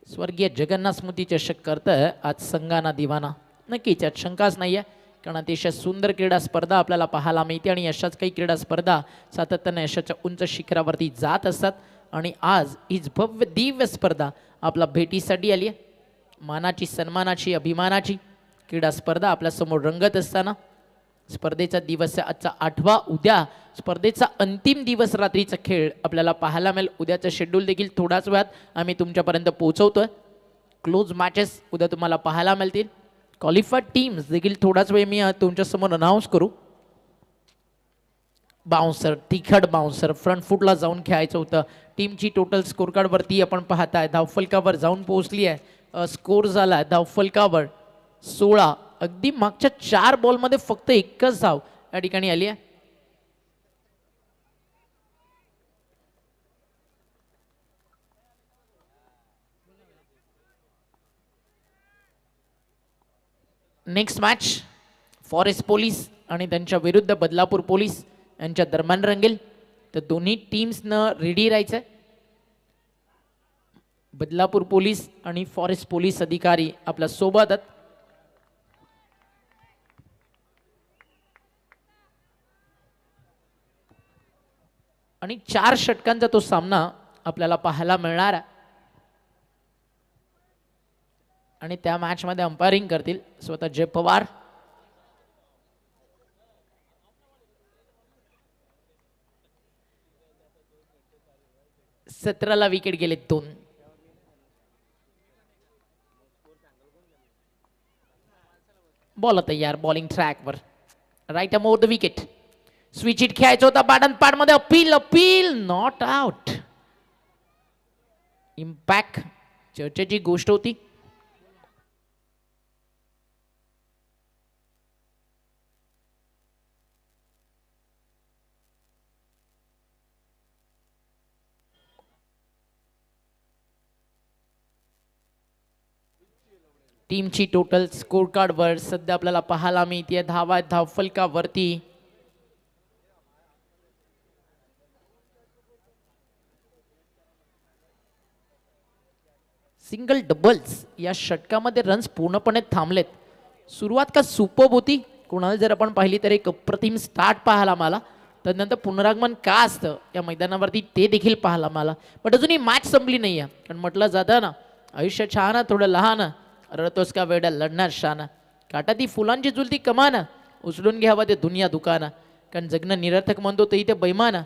स्वर्गीय जगन्नाथ स्मृती चषक करतंय आज संगाना दिवाना. नक्कीच यात शंकाच नाही आहे, कारण अतिशय सुंदर क्रीडा स्पर्धा आपल्याला पाहायला मिळते आणि अशाच काही क्रीडा स्पर्धा सातत्याने यशाच्या उंच शिखरावरती जात असतात. आणि आज हीच भव्य दिव्य स्पर्धा आपला भेटीसाठी आली आहे. मानाची, सन्मानाची, अभिमानाची क्रीडा स्पर्धा आपल्यासमोर रंगत असताना स्पर्धेचा दिवस आहे आजचा 8वा. उद्या स्पर्धेचा अंतिम दिवस रात्रीचा खेळ आपल्याला पाहायला मिळेल. उद्याचं शेड्यूल देखील थोड्याच वेळात आम्ही तुमच्यापर्यंत पोहोचवतोय. क्लोज मॅचेस उद्या तुम्हाला पाहायला मिळतील. क्वालिफाईड टीम्स देखील थोडाच वेळ मी तुमच्यासमोर अनाऊन्स करू. बाउन्सर, तिखट बाउन्सर फ्रंट फुटला जाऊन खेळायचं होतं. टीमची टोटल स्कोर कार्डवरती आपण पाहताय धावफलकावर जाऊन पोहोचली आहे. स्कोर झाला धावफलकावर 16. अगदी मागच्या 4 बॉलमध्ये फक्त एकच धाव या ठिकाणी आली आहे. नेक्स्ट मॅच फॉरेस्ट पोलीस आणि त्यांच्या विरुद्ध बदलापूर पोलीस यांच्या दरम्यान रंगेल. तर दोन्ही टीम्सनं रेडी राहायचं आहे. बदलापूर पोलीस आणि फॉरेस्ट पोलीस अधिकारी आपल्या सोबत आहेत. आणि 4 षटकांचा तो सामना आपल्याला पाहायला मिळणार आहे. आणि त्या मॅचमध्ये अंपायरिंग करतील स्वतः जय पवार. सतराला विकेट गेले 2. बॉल तयार बॉलिंग ट्रॅकवर right arm over the wicket. Switch it खेळायचं होता पाड मध्ये अपील नॉट आउट. इम्पॅक्ट चर्चेची गोष्ट होती. टीमची टोटल स्कोर कार्डवर सध्या आपल्याला पाहायला मिळते धावा धावफलकावरती सिंगल डबल्स या षटकामध्ये रन्स पूर्णपणे थांबलेत. सुरुवात का सुपर्ब होती. कोणाला जर आपण पाहिली तर एक अप्रतिम स्टार्ट पाहायला मला, त्यानंतर पुनरागमन का असतं या मैदानावरती ते देखील पाहायला मला. पण अजूनही मॅच संपली नाही आहे. कारण म्हटलं जातं ना, आयुष्य छान थोडं लहान, रडतोस का वेड्या लढणार शान, काटा ती फुलांची जुलती कमान, उचलून घ्यावं ते दुनिया दुकान. कारण जगणं निरर्थक म्हणतो तर इथे बैमान,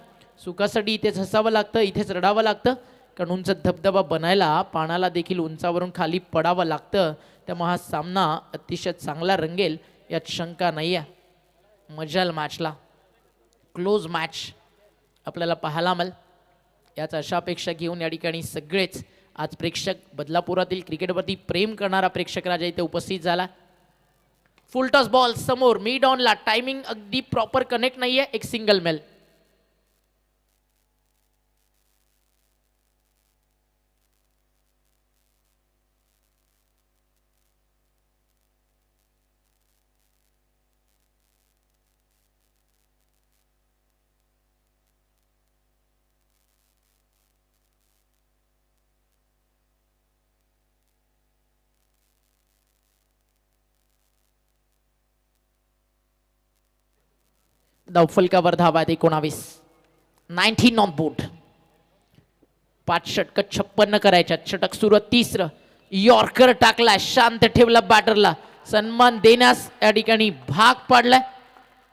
सुखासाठी इथेच हसावं लागतं, इथेच रडावं लागतं. कारण उंच धबधबा बनायला पाण्याला देखील उंचावरून खाली पडावं लागतं. त्यामुळे हा सामना अतिशय चांगला रंगेल यात शंका नाही आहे. मजाल मॅचला, क्लोज मॅच आपल्याला पाहायला मिळेल याच अशा अपेक्षा घेऊन या ठिकाणी सगळेच आज प्रेक्षक बदलापुरातील क्रिकेटवरती प्रेम करणारा प्रेक्षक राजा इथे उपस्थित झाला. फुल टॉस बॉल समोर मिड ऑनला, टायमिंग अगदी प्रॉपर कनेक्ट नाहीये. एक सिंगल मेल. धावफलकावर धावा 19. 19 ऑन बोर्ड. 5 षटक 56 करायच्या. षटक सुरू 3रं. यॉर्कर टाकला, शांत ठेवला बॅटरला, सन्मान देण्यास या ठिकाणी भाग पाडलाय.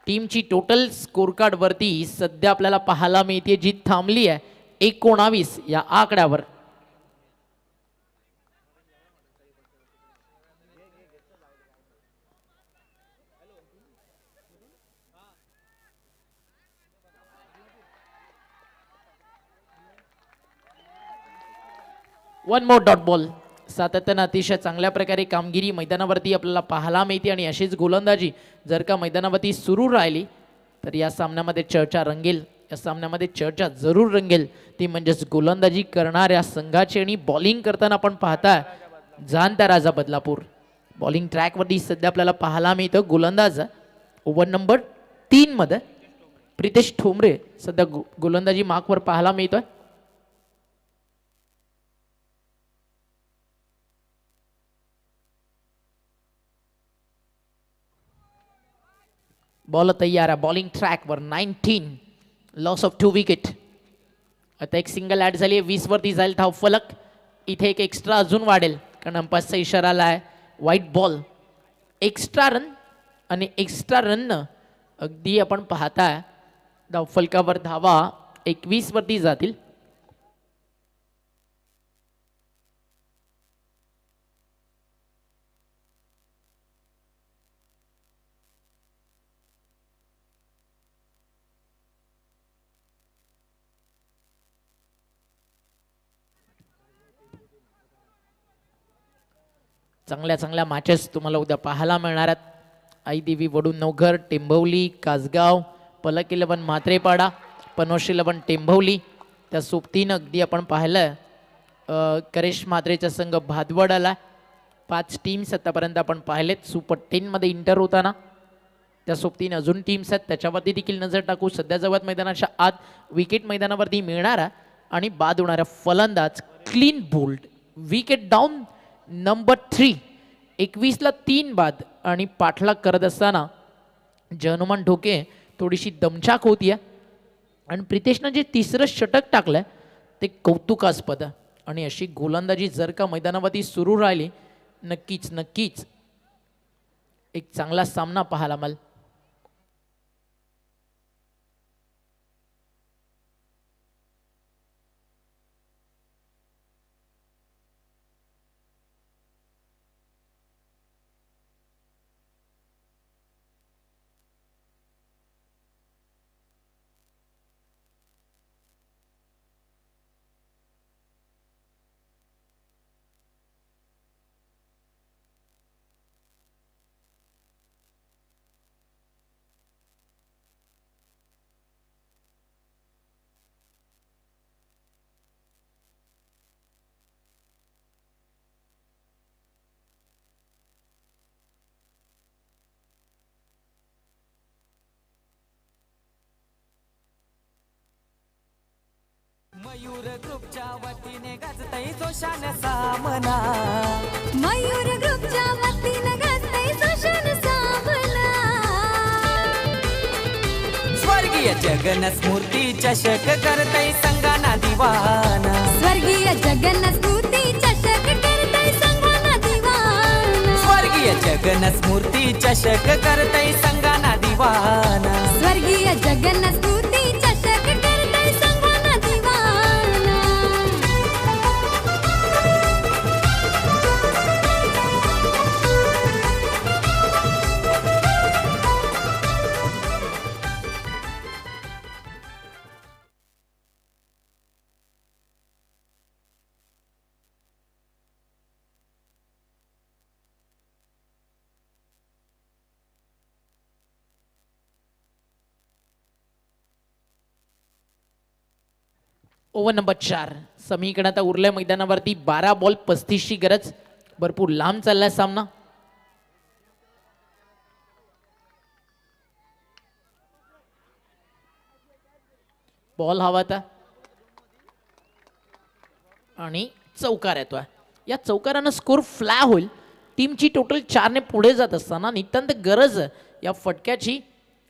टीमची टोटल स्कोर कार्ड वरती सध्या आपल्याला पाहायला मिळते जी थांबली आहे 19 या आकड्यावर. One more dot ball. सातत्यानं अतिशय चांगल्या प्रकारे कामगिरी मैदानावरती आपल्याला पाहायला मिळते आणि अशीच गोलंदाजी जर का मैदानावरती सुरू राहिली तर या सामन्यामध्ये चर्चा रंगेल. या सामन्यामध्ये चर्चा जरूर रंगेल, ती म्हणजेच गोलंदाजी करणाऱ्या संघाची. आणि बॉलिंग करताना आपण पाहताय जाणता राजा बदलापूर. बॉलिंग ट्रॅकवरती सध्या आपल्याला पाहायला मिळतं गोलंदाज ओव्हर नंबर 3 मध्ये प्रितेश ठोंबरे सध्या गोलंदाजी मार्कवर पाहायला मिळतोय. बॉल तयार आहे बॉलिंग ट्रॅकवर. 19 लॉस ऑफ 2 विकेट. आता एक सिंगल ॲड झाली आहे. 20 वरती जाईल धावफलक. इथे एक एक्स्ट्रा अजून वाढेल कारण अंपायरचा इशारा आला आहे व्हाईट बॉल. एक्स्ट्रा रन आणि एक्स्ट्रा रननं अगदी आपण पाहताय धावफलकावर धावा 21 वरती जातील. चांगल्या चांगल्या मॅचेस तुम्हाला उद्या पाहायला मिळणार आहेत. आई देवी वडून नवघर, टेंभवली, कासगाव, पलक 11 म्हात्रेपाडा, पनोश 11 टेंभवली. त्या सोबतीनं अगदी आपण पाहिलं करेश म्हात्रेचा संघ भादवड आला. 5 टीम्स आतापर्यंत आपण पाहिलेत सुपर 10 मध्ये इंटर होताना. त्या सोबतीने अजून टीम्स आहेत त्याच्यावरती देखील नजर टाकू. सध्या जवळ मैदानाच्या आत विकेट मैदानावरती मिळणारा आणि बाद होणारा फलंदाज clean bowled. Wicket down number 3. 21ला 3 बाद आणि पाठलाग करत असताना जनमान ढोके थोडीशी दमछाक होतीये. आणि प्रितेशनं जे तिसरं षटक टाकलंय ते कौतुकास्पद आहे. आणि अशी गोलंदाजी जर का मैदानावरती सुरू राहिली नक्कीच नक्कीच एक चांगला सामना पाहायला मिळेल. मयूर ग्रुपच्या वतीने गाजतय जोशान सामना. मयूर ग्रुपच्या वतीनं गाजतंय सुशान सामना. स्वर्गीय जगन स्मृती चषक करतय संगाना दिवाना. स्वर्गीय जगन्नाथ स्फूर्ती चषक करतंय संघाना दिवाना. स्वर्गीय जगन स्मृती चषक करतय संगाना दिवाना. स्वर्गीय जगन्नाथ स्फूर्ती चषक करतंय संघाना दिवाना. ओव्हर नंबर 4 समीकडे आता उरल्या मैदानावरती 12 बॉल 35 ची गरज. भरपूर लांब चाललाय सामना. बॉल हवा आता आणि चौकार येतोय. या चौकारानं स्कोर फ्लॅ होईल. टीमची टोटल 4 ने पुढे जात असताना नितांत गरज आहे या फटक्याची.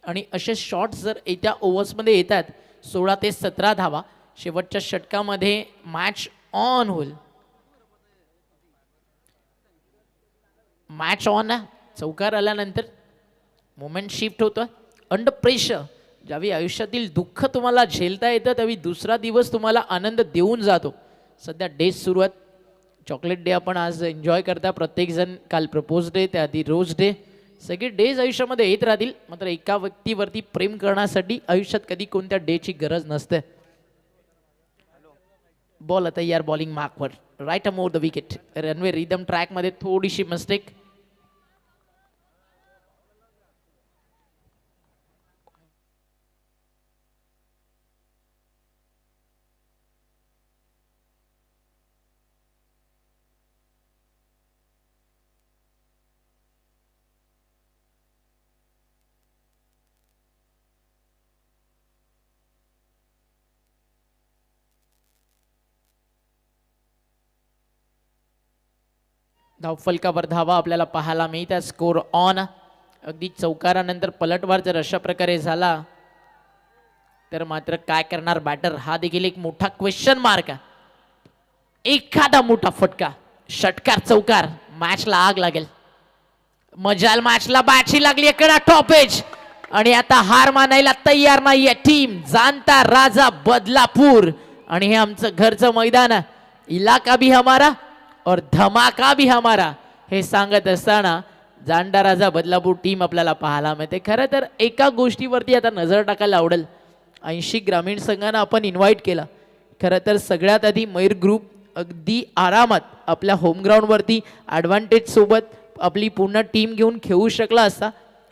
आणि असे शॉट्स जर येत्या ओव्हर्समध्ये येतात 16 ते 17 धावा शेवटच्या षटकामध्ये मॅच ऑन होईल. मॅच ऑन आहे. चौकार आल्यानंतर मोमेंट शिफ्ट होतं. अंडर प्रेशर ज्यावेळी आयुष्यातील दुःख तुम्हाला झेलता येतं त्यावेळी दुसरा दिवस तुम्हाला आनंद देऊन जातो. सध्या डेज सुरू आहेत. चॉकलेट डे आपण आज एन्जॉय करता प्रत्येकजण. काल प्रपोज डे, त्याआधी रोज डे. सगळे डेज आयुष्यामध्ये येत राहतील. मात्र एका व्यक्तीवरती प्रेम करण्यासाठी आयुष्यात कधी कोणत्या डेची गरज नसते. बॉल आता यार बॉलिंग मार्कवर right arm over the wicket. Runway rhythm ट्रॅकमध्ये थोडीशी मिस्टेक. धावफलकावर धावा आपल्याला पाहायला मिळतात. Score on. अगदी चौकारानंतर पलटवार जर अशा प्रकारे झाला तर मात्र काय करणार बॅटर हा देखील एक मोठा क्वेश्चन मार्क आहे. एखादा मोठा फटका षटकार चौकार मॅचला आग लागेल. मजाल मॅचला बॅटची लागली एकडा टॉपेज आणि आता हार मानायला तयार नाहीये टीम जाणता राजा बदलापूर. आणि हे आमचं घरचं मैदान आहे. इलाका भी हमारा और धमाका भी हमारा हे सांगत असताना जाणता राजा बदलापूर टीम आपल्याला पाहायला मिळते. खरं तर एका गोष्टीवरती आता नजर टाकायला आवडेल. 80 ग्रामीण संघांना आपण इन्व्हाइट केला. खरं तर सगळ्यात आधी मयूर ग्रुप अगदी आरामात आपल्या होम ग्राउंडवरती ॲडव्हान्टेज सोबत आपली पूर्ण टीम घेऊन खेळू शकला असता.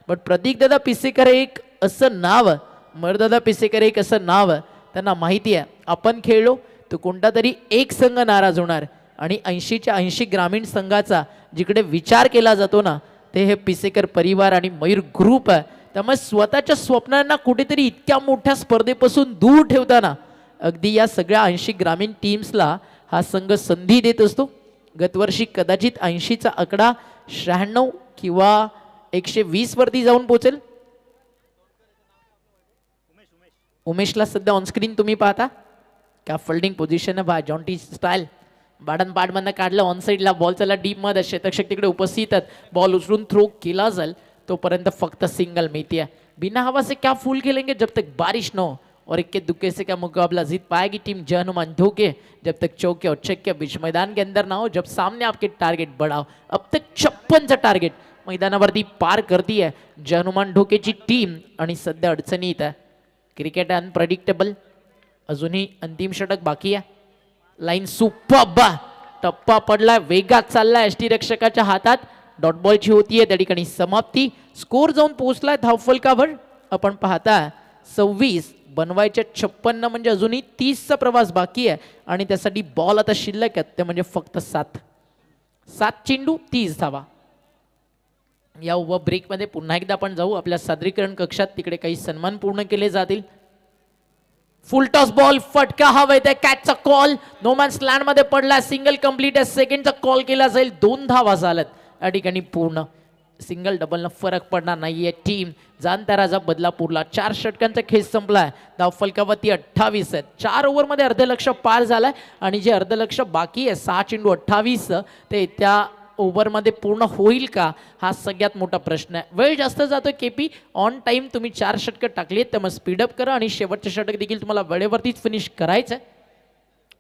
बट प्रतीकदादा पिसेकर एक असं नाव आहे, मयूरदादा पिसेकर एक असं नाव आहे, त्यांना माहिती आहे आपण खेळलो तर कोणता तरी एक संघ नाराज होणार. आणि 80च्या 80 ग्रामीण संघाचा जिकडे विचार केला जातो ना ते हे पिसेकर परिवार आणि मयूर ग्रुप आहे. त्यामुळे स्वतःच्या स्वप्नांना कुठेतरी इतक्या मोठ्या स्पर्धेपासून दूर ठेवताना अगदी या सगळ्या 80 ग्रामीण टीम्सला हा संघ संधी देत असतो. गतवर्षी कदाचित 80चा आकडा 96 किंवा 120 वरती जाऊन पोहोचेल. उमेशला सध्या ऑनस्क्रीन तुम्ही पाहता का फिल्डिंग पोझिशन बा जॉन्टी स्टाईल बाडन पाडमधनं काढलं ऑन साईडला बॉल चला डीपमध्ये क्षेत्ररक्षक तिकडे उपस्थित आहेत बॉल उचलून थ्रो केला जाईल तोपर्यंत फक्त सिंगल मिळते बिना हवा से क्या फूल खेलेंगे जब तक बारिश न हो और इक्के दुक्के से क्या मुकाबला जीत पाएगी टीम जय हनुमान धोखे जब तक चौके और छक्के बीच मैदान के अंदर ना हो जब सामने आपके टारगेट बढ़ाओ अब तक 56चं टार्गेट मैदानावरती पार करती आहे जय हनुमान ढोकेची टीम आणि सध्या अडचणीत आहे क्रिकेट अनप्रेडिक्टेबल अजूनही अंतिम षटक बाकी आहे लाईन सुपर्ब टप्पा पडलाय वेगात चाललाय एसटी रक्षकाच्या हातात डॉट बॉलची होतीये त्या ठिकाणी समाप्ती स्कोर जाऊन पोहोचलाय धावफलकावर आपण पाहता 26 बनवायच्या 56 म्हणजे अजूनही 30चा प्रवास बाकी आहे आणि त्यासाठी बॉल आता शिल्लक आहेत ते म्हणजे फक्त 7 चेंडू 30 धावा या उभा ब्रेकमध्ये पुन्हा एकदा आपण जाऊ आपल्या सादरीकरण कक्षात तिकडे काही सन्मान पूर्ण केले जातील फुल टॉस बॉल फटका हवा आहे कॅचचा कॉल नो मॅन्स लँड मध्ये पडला सिंगल कंप्लीट आहे सेकंडचा कॉल केला जाईल 2 धावा झाल्यात या ठिकाणी पूर्ण सिंगल डबलनं फरक पडणार नाहीये टीम जाणत्या राजा बदलापूरला 4 षटकांचा खेळ संपलाय धावफलकावरती 28 आहेत 4 ओव्हरमध्ये अर्धलक्ष पार झालाय आणि जे अर्धलक्ष बाकी आहे 6 चेंडू 28 ते त्या ओव्हरमध्ये पूर्ण होईल का हा सगळ्यात मोठा प्रश्न आहे वेळ जास्त जातोय केपी ऑन टाइम तुम्ही 4 षटकं टाकली आहेत त्यामुळे स्पीडअप करा आणि शेवटचे षटक देखील तुम्हाला वेळेवरतीच फिनिश करायचं आहे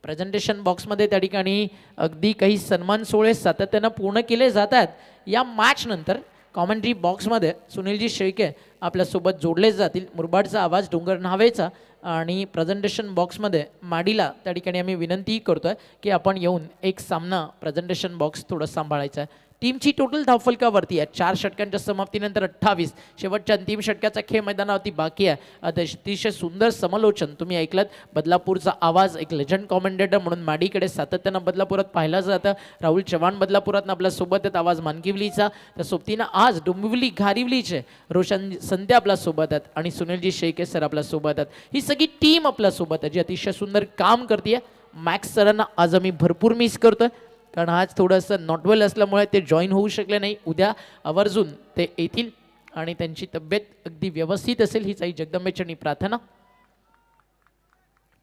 प्रेझेंटेशन बॉक्समध्ये त्या ठिकाणी अगदी काही सन्मान सोहळे सातत्यानं पूर्ण केले जातात या मॅच नंतर कॉमेंट्री बॉक्समध्ये सुनीलजी शेळके आपल्यासोबत जोडले जातील मुरबाडचा आवाज डोंगर नावेचा आणि प्रेझेंटेशन बॉक्समध्ये माडीला त्या ठिकाणी आम्ही विनंती करतोय की आपण येऊन एक सामना प्रेझेंटेशन बॉक्स थोडं सांभाळायचा आहे टीमची टोटल धावफलकावरती आहे 4 षटकांच्या समाप्तीनंतर 28 शेवटच्या अंतिम षटकाचा खेळ मैदानावरती बाकी आहे अतिशय सुंदर समालोचन तुम्ही ऐकलं बदलापूरचा आवाज एक लेजंड कॉमेंटेटर म्हणून माडीकडे सातत्यानं बदलापुरात पाहिलं जातं राहुल चव्हाण बदलापुरात आपल्यासोबत आहेत आवाज मानकिवलीचा त्या सोबतीनं आज डोंबिवली घारिवलीचे रोशन संध्या आपल्यासोबत आहेत आणि सुनीलजी शेळके सर आपल्यासोबत आहेत ही सगळी टीम आपल्यासोबत आहे जी अतिशय सुंदर काम करते मॅक्स सरांना आज आम्ही भरपूर मिस करतोय कारण आज थोडंसं नॉट वेल असल्यामुळे ते जॉईन होऊ शकले नाही उद्या आवर्जून ते येतील आणि त्यांची तब्येत अगदी व्यवस्थित असेल हीच आई जगदंबेचरणी प्रार्थना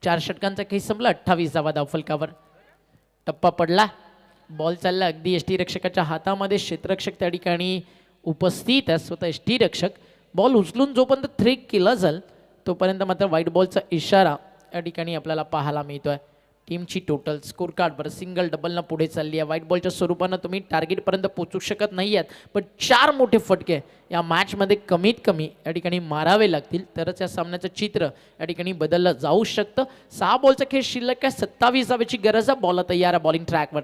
4 षटकांचा खेळ संपला 28 धावा धावफलकावर टप्पा पडला बॉल चालला अगदी एसटी रक्षकाच्या हातामध्ये क्षेत्ररक्षक त्या ठिकाणी उपस्थित आहे स्वतः एसटी रक्षक बॉल उचलून जोपर्यंत थ्रेक केला जाईल तोपर्यंत मात्र व्हाईट बॉलचा इशारा या ठिकाणी आपल्याला पाहायला मिळतोय टीमची टोटल स्कोर कार्डवर सिंगल डबलनं पुढे चालली आहे व्हाईट बॉलच्या स्वरूपानं तुम्ही टार्गेटपर्यंत पोहोचू शकत नाही आहेत पण 4 मोठे फटके या मॅचमध्ये कमीत कमी या ठिकाणी मारावे लागतील तरच या सामन्याचं चित्र या ठिकाणी बदललं जाऊ शकतं 6 बॉलचा खेळ शिल्लक आहे 27 धावेची गरज आहे बॉल तयार आहे बॉलिंग ट्रॅकवर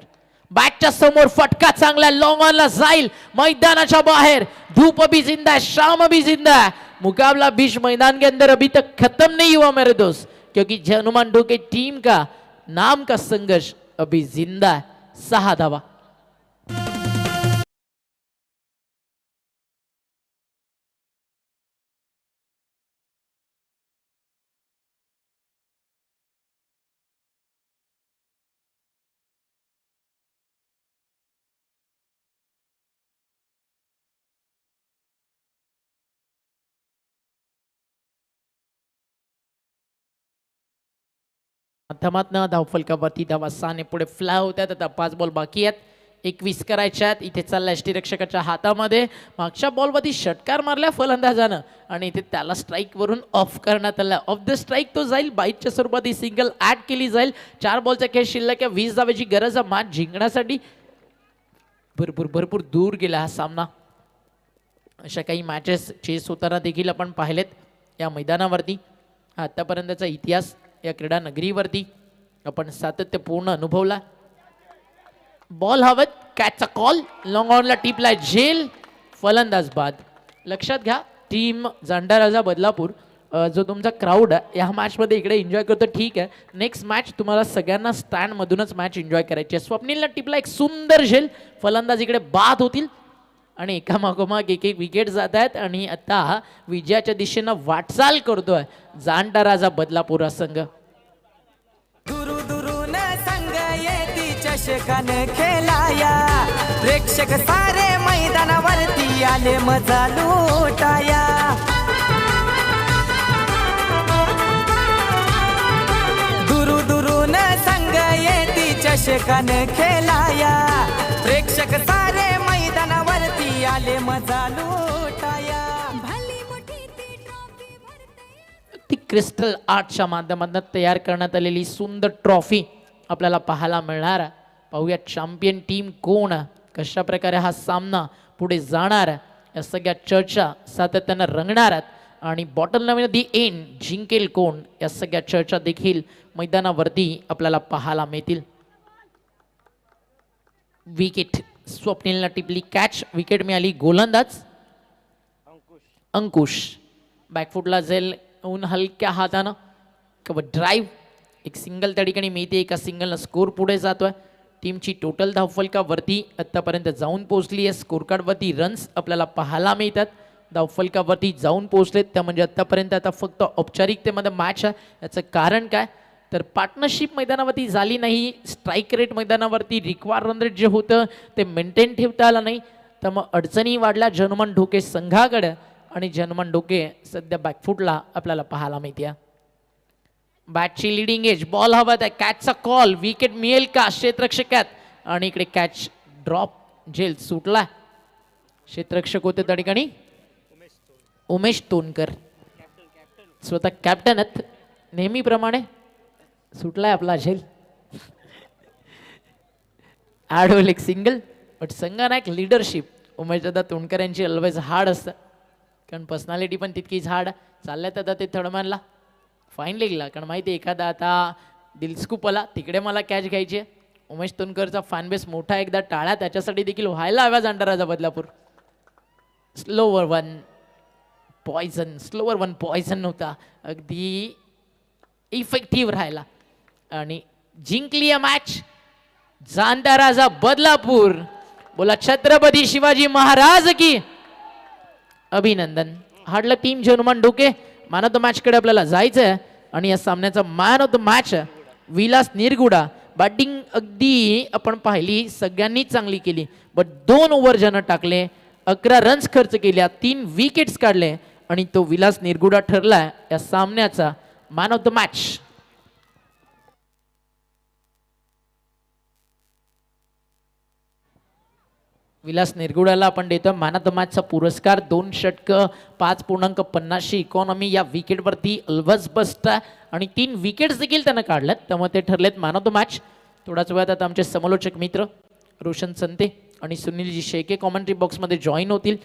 बॅटच्या समोर फटका चांगला लॉंग ऑनला जाईल मैदानाच्या बाहेर धूप अभी जिंदा है शाम अभी जिंदा है मुकाबला बीच मैदान के अंदर अभी तक खत्म नहीं हुआ मेरे दोस्त क्योंकि जय हनुमान ढोके टीम का नाम का संघर्ष अभी जिंदा है 6 धावा माध्यमातनं धावफलकावरती धावा 6 ने पुढे फ्लाय होत्यात आता 5 बॉल बाकी आहेत 21 करायच्या आहेत इथे चालला एसटी रक्षकाच्या हातामध्ये मागच्या बॉलवरती षटकार मारल्या फलंदाजानं आणि इथे त्याला स्ट्राईक वरून ऑफ करण्यात आला ऑफ द स्ट्राईक तो जाईल बाईटच्या स्वरूपात ही सिंगल ऍड केली जाईल 4 बॉलचा खेळ शिल्लक आहे 20 धावेची गरज आहे मॅच जिंकण्यासाठी भरपूर दूर गेला हा सामना अशा काही मॅचेस चेस होताना देखील आपण पाहिलेत या मैदानावरती आतापर्यंतचा इतिहास या क्रीडा नगरीवरती आपण सातत्यपूर्ण अनुभवला बॉल हवत कॅचचा कॉल लॉंग ऑनला टिपलाय झेल फलंदाज बाद लक्षात घ्या टीम जांडा राजा बदलापूर जो तुमचा क्राऊड आहे या मॅचमध्ये इकडे एन्जॉय करतो ठीक आहे नेक्स्ट मॅच तुम्हाला सगळ्यांना स्टँडमधूनच मॅच एन्जॉय करायची आहे स्वप्नीलला टिपला एक सुंदर झेल फलंदाज इकडे बाद होतील आणि एकामागोमाग एक विकेट जात आहेत आणि आता विजयाच्या दिशेनं वाटचाल करतोय जाणता राजा बदलापूर संघ दुरू दुरून संघ येती चषकान खेळाया प्रेक्षक सारे मैदानावरती आले मजा लुटाया प्रेक्षकाने खेळाया प्रेक्षक सारे मैदानावरती आले मजा लुटाया भली मोठी ती ट्रॉफी भरते ती क्रिस्टल आर्टच्या माध्यमातून तयार करण्यात आलेली सुंदर ट्रॉफी आपल्याला पाहायला मिळणार आहे. पाहूया चॅम्पियन टीम कोण, कशा प्रकारे हा सामना पुढे जाणार, या सगळ्या चर्चा सातत्यानं रंगणार आहेत. आणि बॉटल नवीन दी एंड जिंकेल कोण, या सगळ्या चर्चा देखील मैदानावरती आपल्याला पाहायला मिळतील. विकेट स्वप्नीलला टिपली कॅच, विकेट मिळाली गोलंदाज अंकुश. बॅकफुटला जाईल ऊन हलक्या हातानं कवर ड्राईव्ह, एक सिंगल त्या ठिकाणी मिळते, एका सिंगलनं स्कोर पुढे जातोय. टीमची टोटल धावफलकावरती आत्तापर्यंत जाऊन पोहोचली आहे. स्कोर कार्डवरती रन्स आपल्याला पाहायला मिळतात, धावफलकावरती जाऊन पोहोचलेत. त्या म्हणजे आत्तापर्यंत आता फक्त औपचारिकतेमध्ये मॅच आहे. याचं कारण काय तर पार्टनरशिप मैदानावरती झाली नाही, स्ट्राईक रेट मैदानावरती रिक्वायर रन रेट जे होतं ते मेंटेन ठेवता आलं नाही, तर मग अडचणी वाढल्या जनमन ढोके संघाकडे. आणि जनमन ढोके सध्या बॅकफुटला आपल्याला पाहायला मिळते. बॅटची लिडिंग एज, बॉल हवा आहे, कॅचचा कॉल, विकेट मिळेल का क्षेत्ररक्षकात. आणि इकडे कॅच ड्रॉप झेल सुटला. क्षेत्ररक्षक होते त्या ठिकाणी उमेश तोनकर, स्वतः कॅप्टन आहेत नेहमीप्रमाणे. सुटलाय आपला झेल. ॲडोल एक सिंगल, बट संघनायक लिडरशिप उमेशदादा तोंडकर यांची ऑलवेज हार्ड असतं, कारण पर्सनॅलिटी पण तितकीच हार्ड. चालल्यात आता ते थर्डमॅनला फाईन लेगला, कारण माहिती एखादा आता दिलस्कूप आला तिकडे मला कॅच घ्यायची आहे. उमेश तोनकरचा फॅनबेस मोठा, एकदा टाळा त्याच्यासाठी देखील व्हायला हव्या जांडाराचा Badlapur. Slower one poison, slower one poison होता, अगदी इफेक्टिव्ह राहिला आणि जिंकली मॅच जांडाराजा बदलापूर. बोला छत्रपती शिवाजी महाराज की अभिनंदन. हार्डलक team Janman Dhoke. Man of the match कडे आपल्याला जायचं आहे आणि या सामन्याचा man of the match Vilas Nirguda. Batting अगदी आपण पाहिली सगळ्यांनीच चांगली केली, बट 2 ओव्हर ज्यानं टाकले, 11 रन्स खर्च केल्या, 3 विकेट्स काढले आणि तो विलास निरगुडा ठरलाय या सामन्याचा man of the match. Vilas निरगुडाला आपण देतो मॅन ऑफ द मॅचचा पुरस्कार. 2 षटकं, 5.50 इकॉनॉमी या विकेटवरती अलवज बस्ट आणि 3 विकेट्स देखील त्यानं काढल्यात, त्यामुळे ते ठरलेत मॅन ऑफ द मॅच. थोड्याच वेळात आता आमचे समालोचक मित्र रोशन संते आणि सुनीलजी शेके कॉमेंट्री बॉक्समध्ये जॉईन होतील.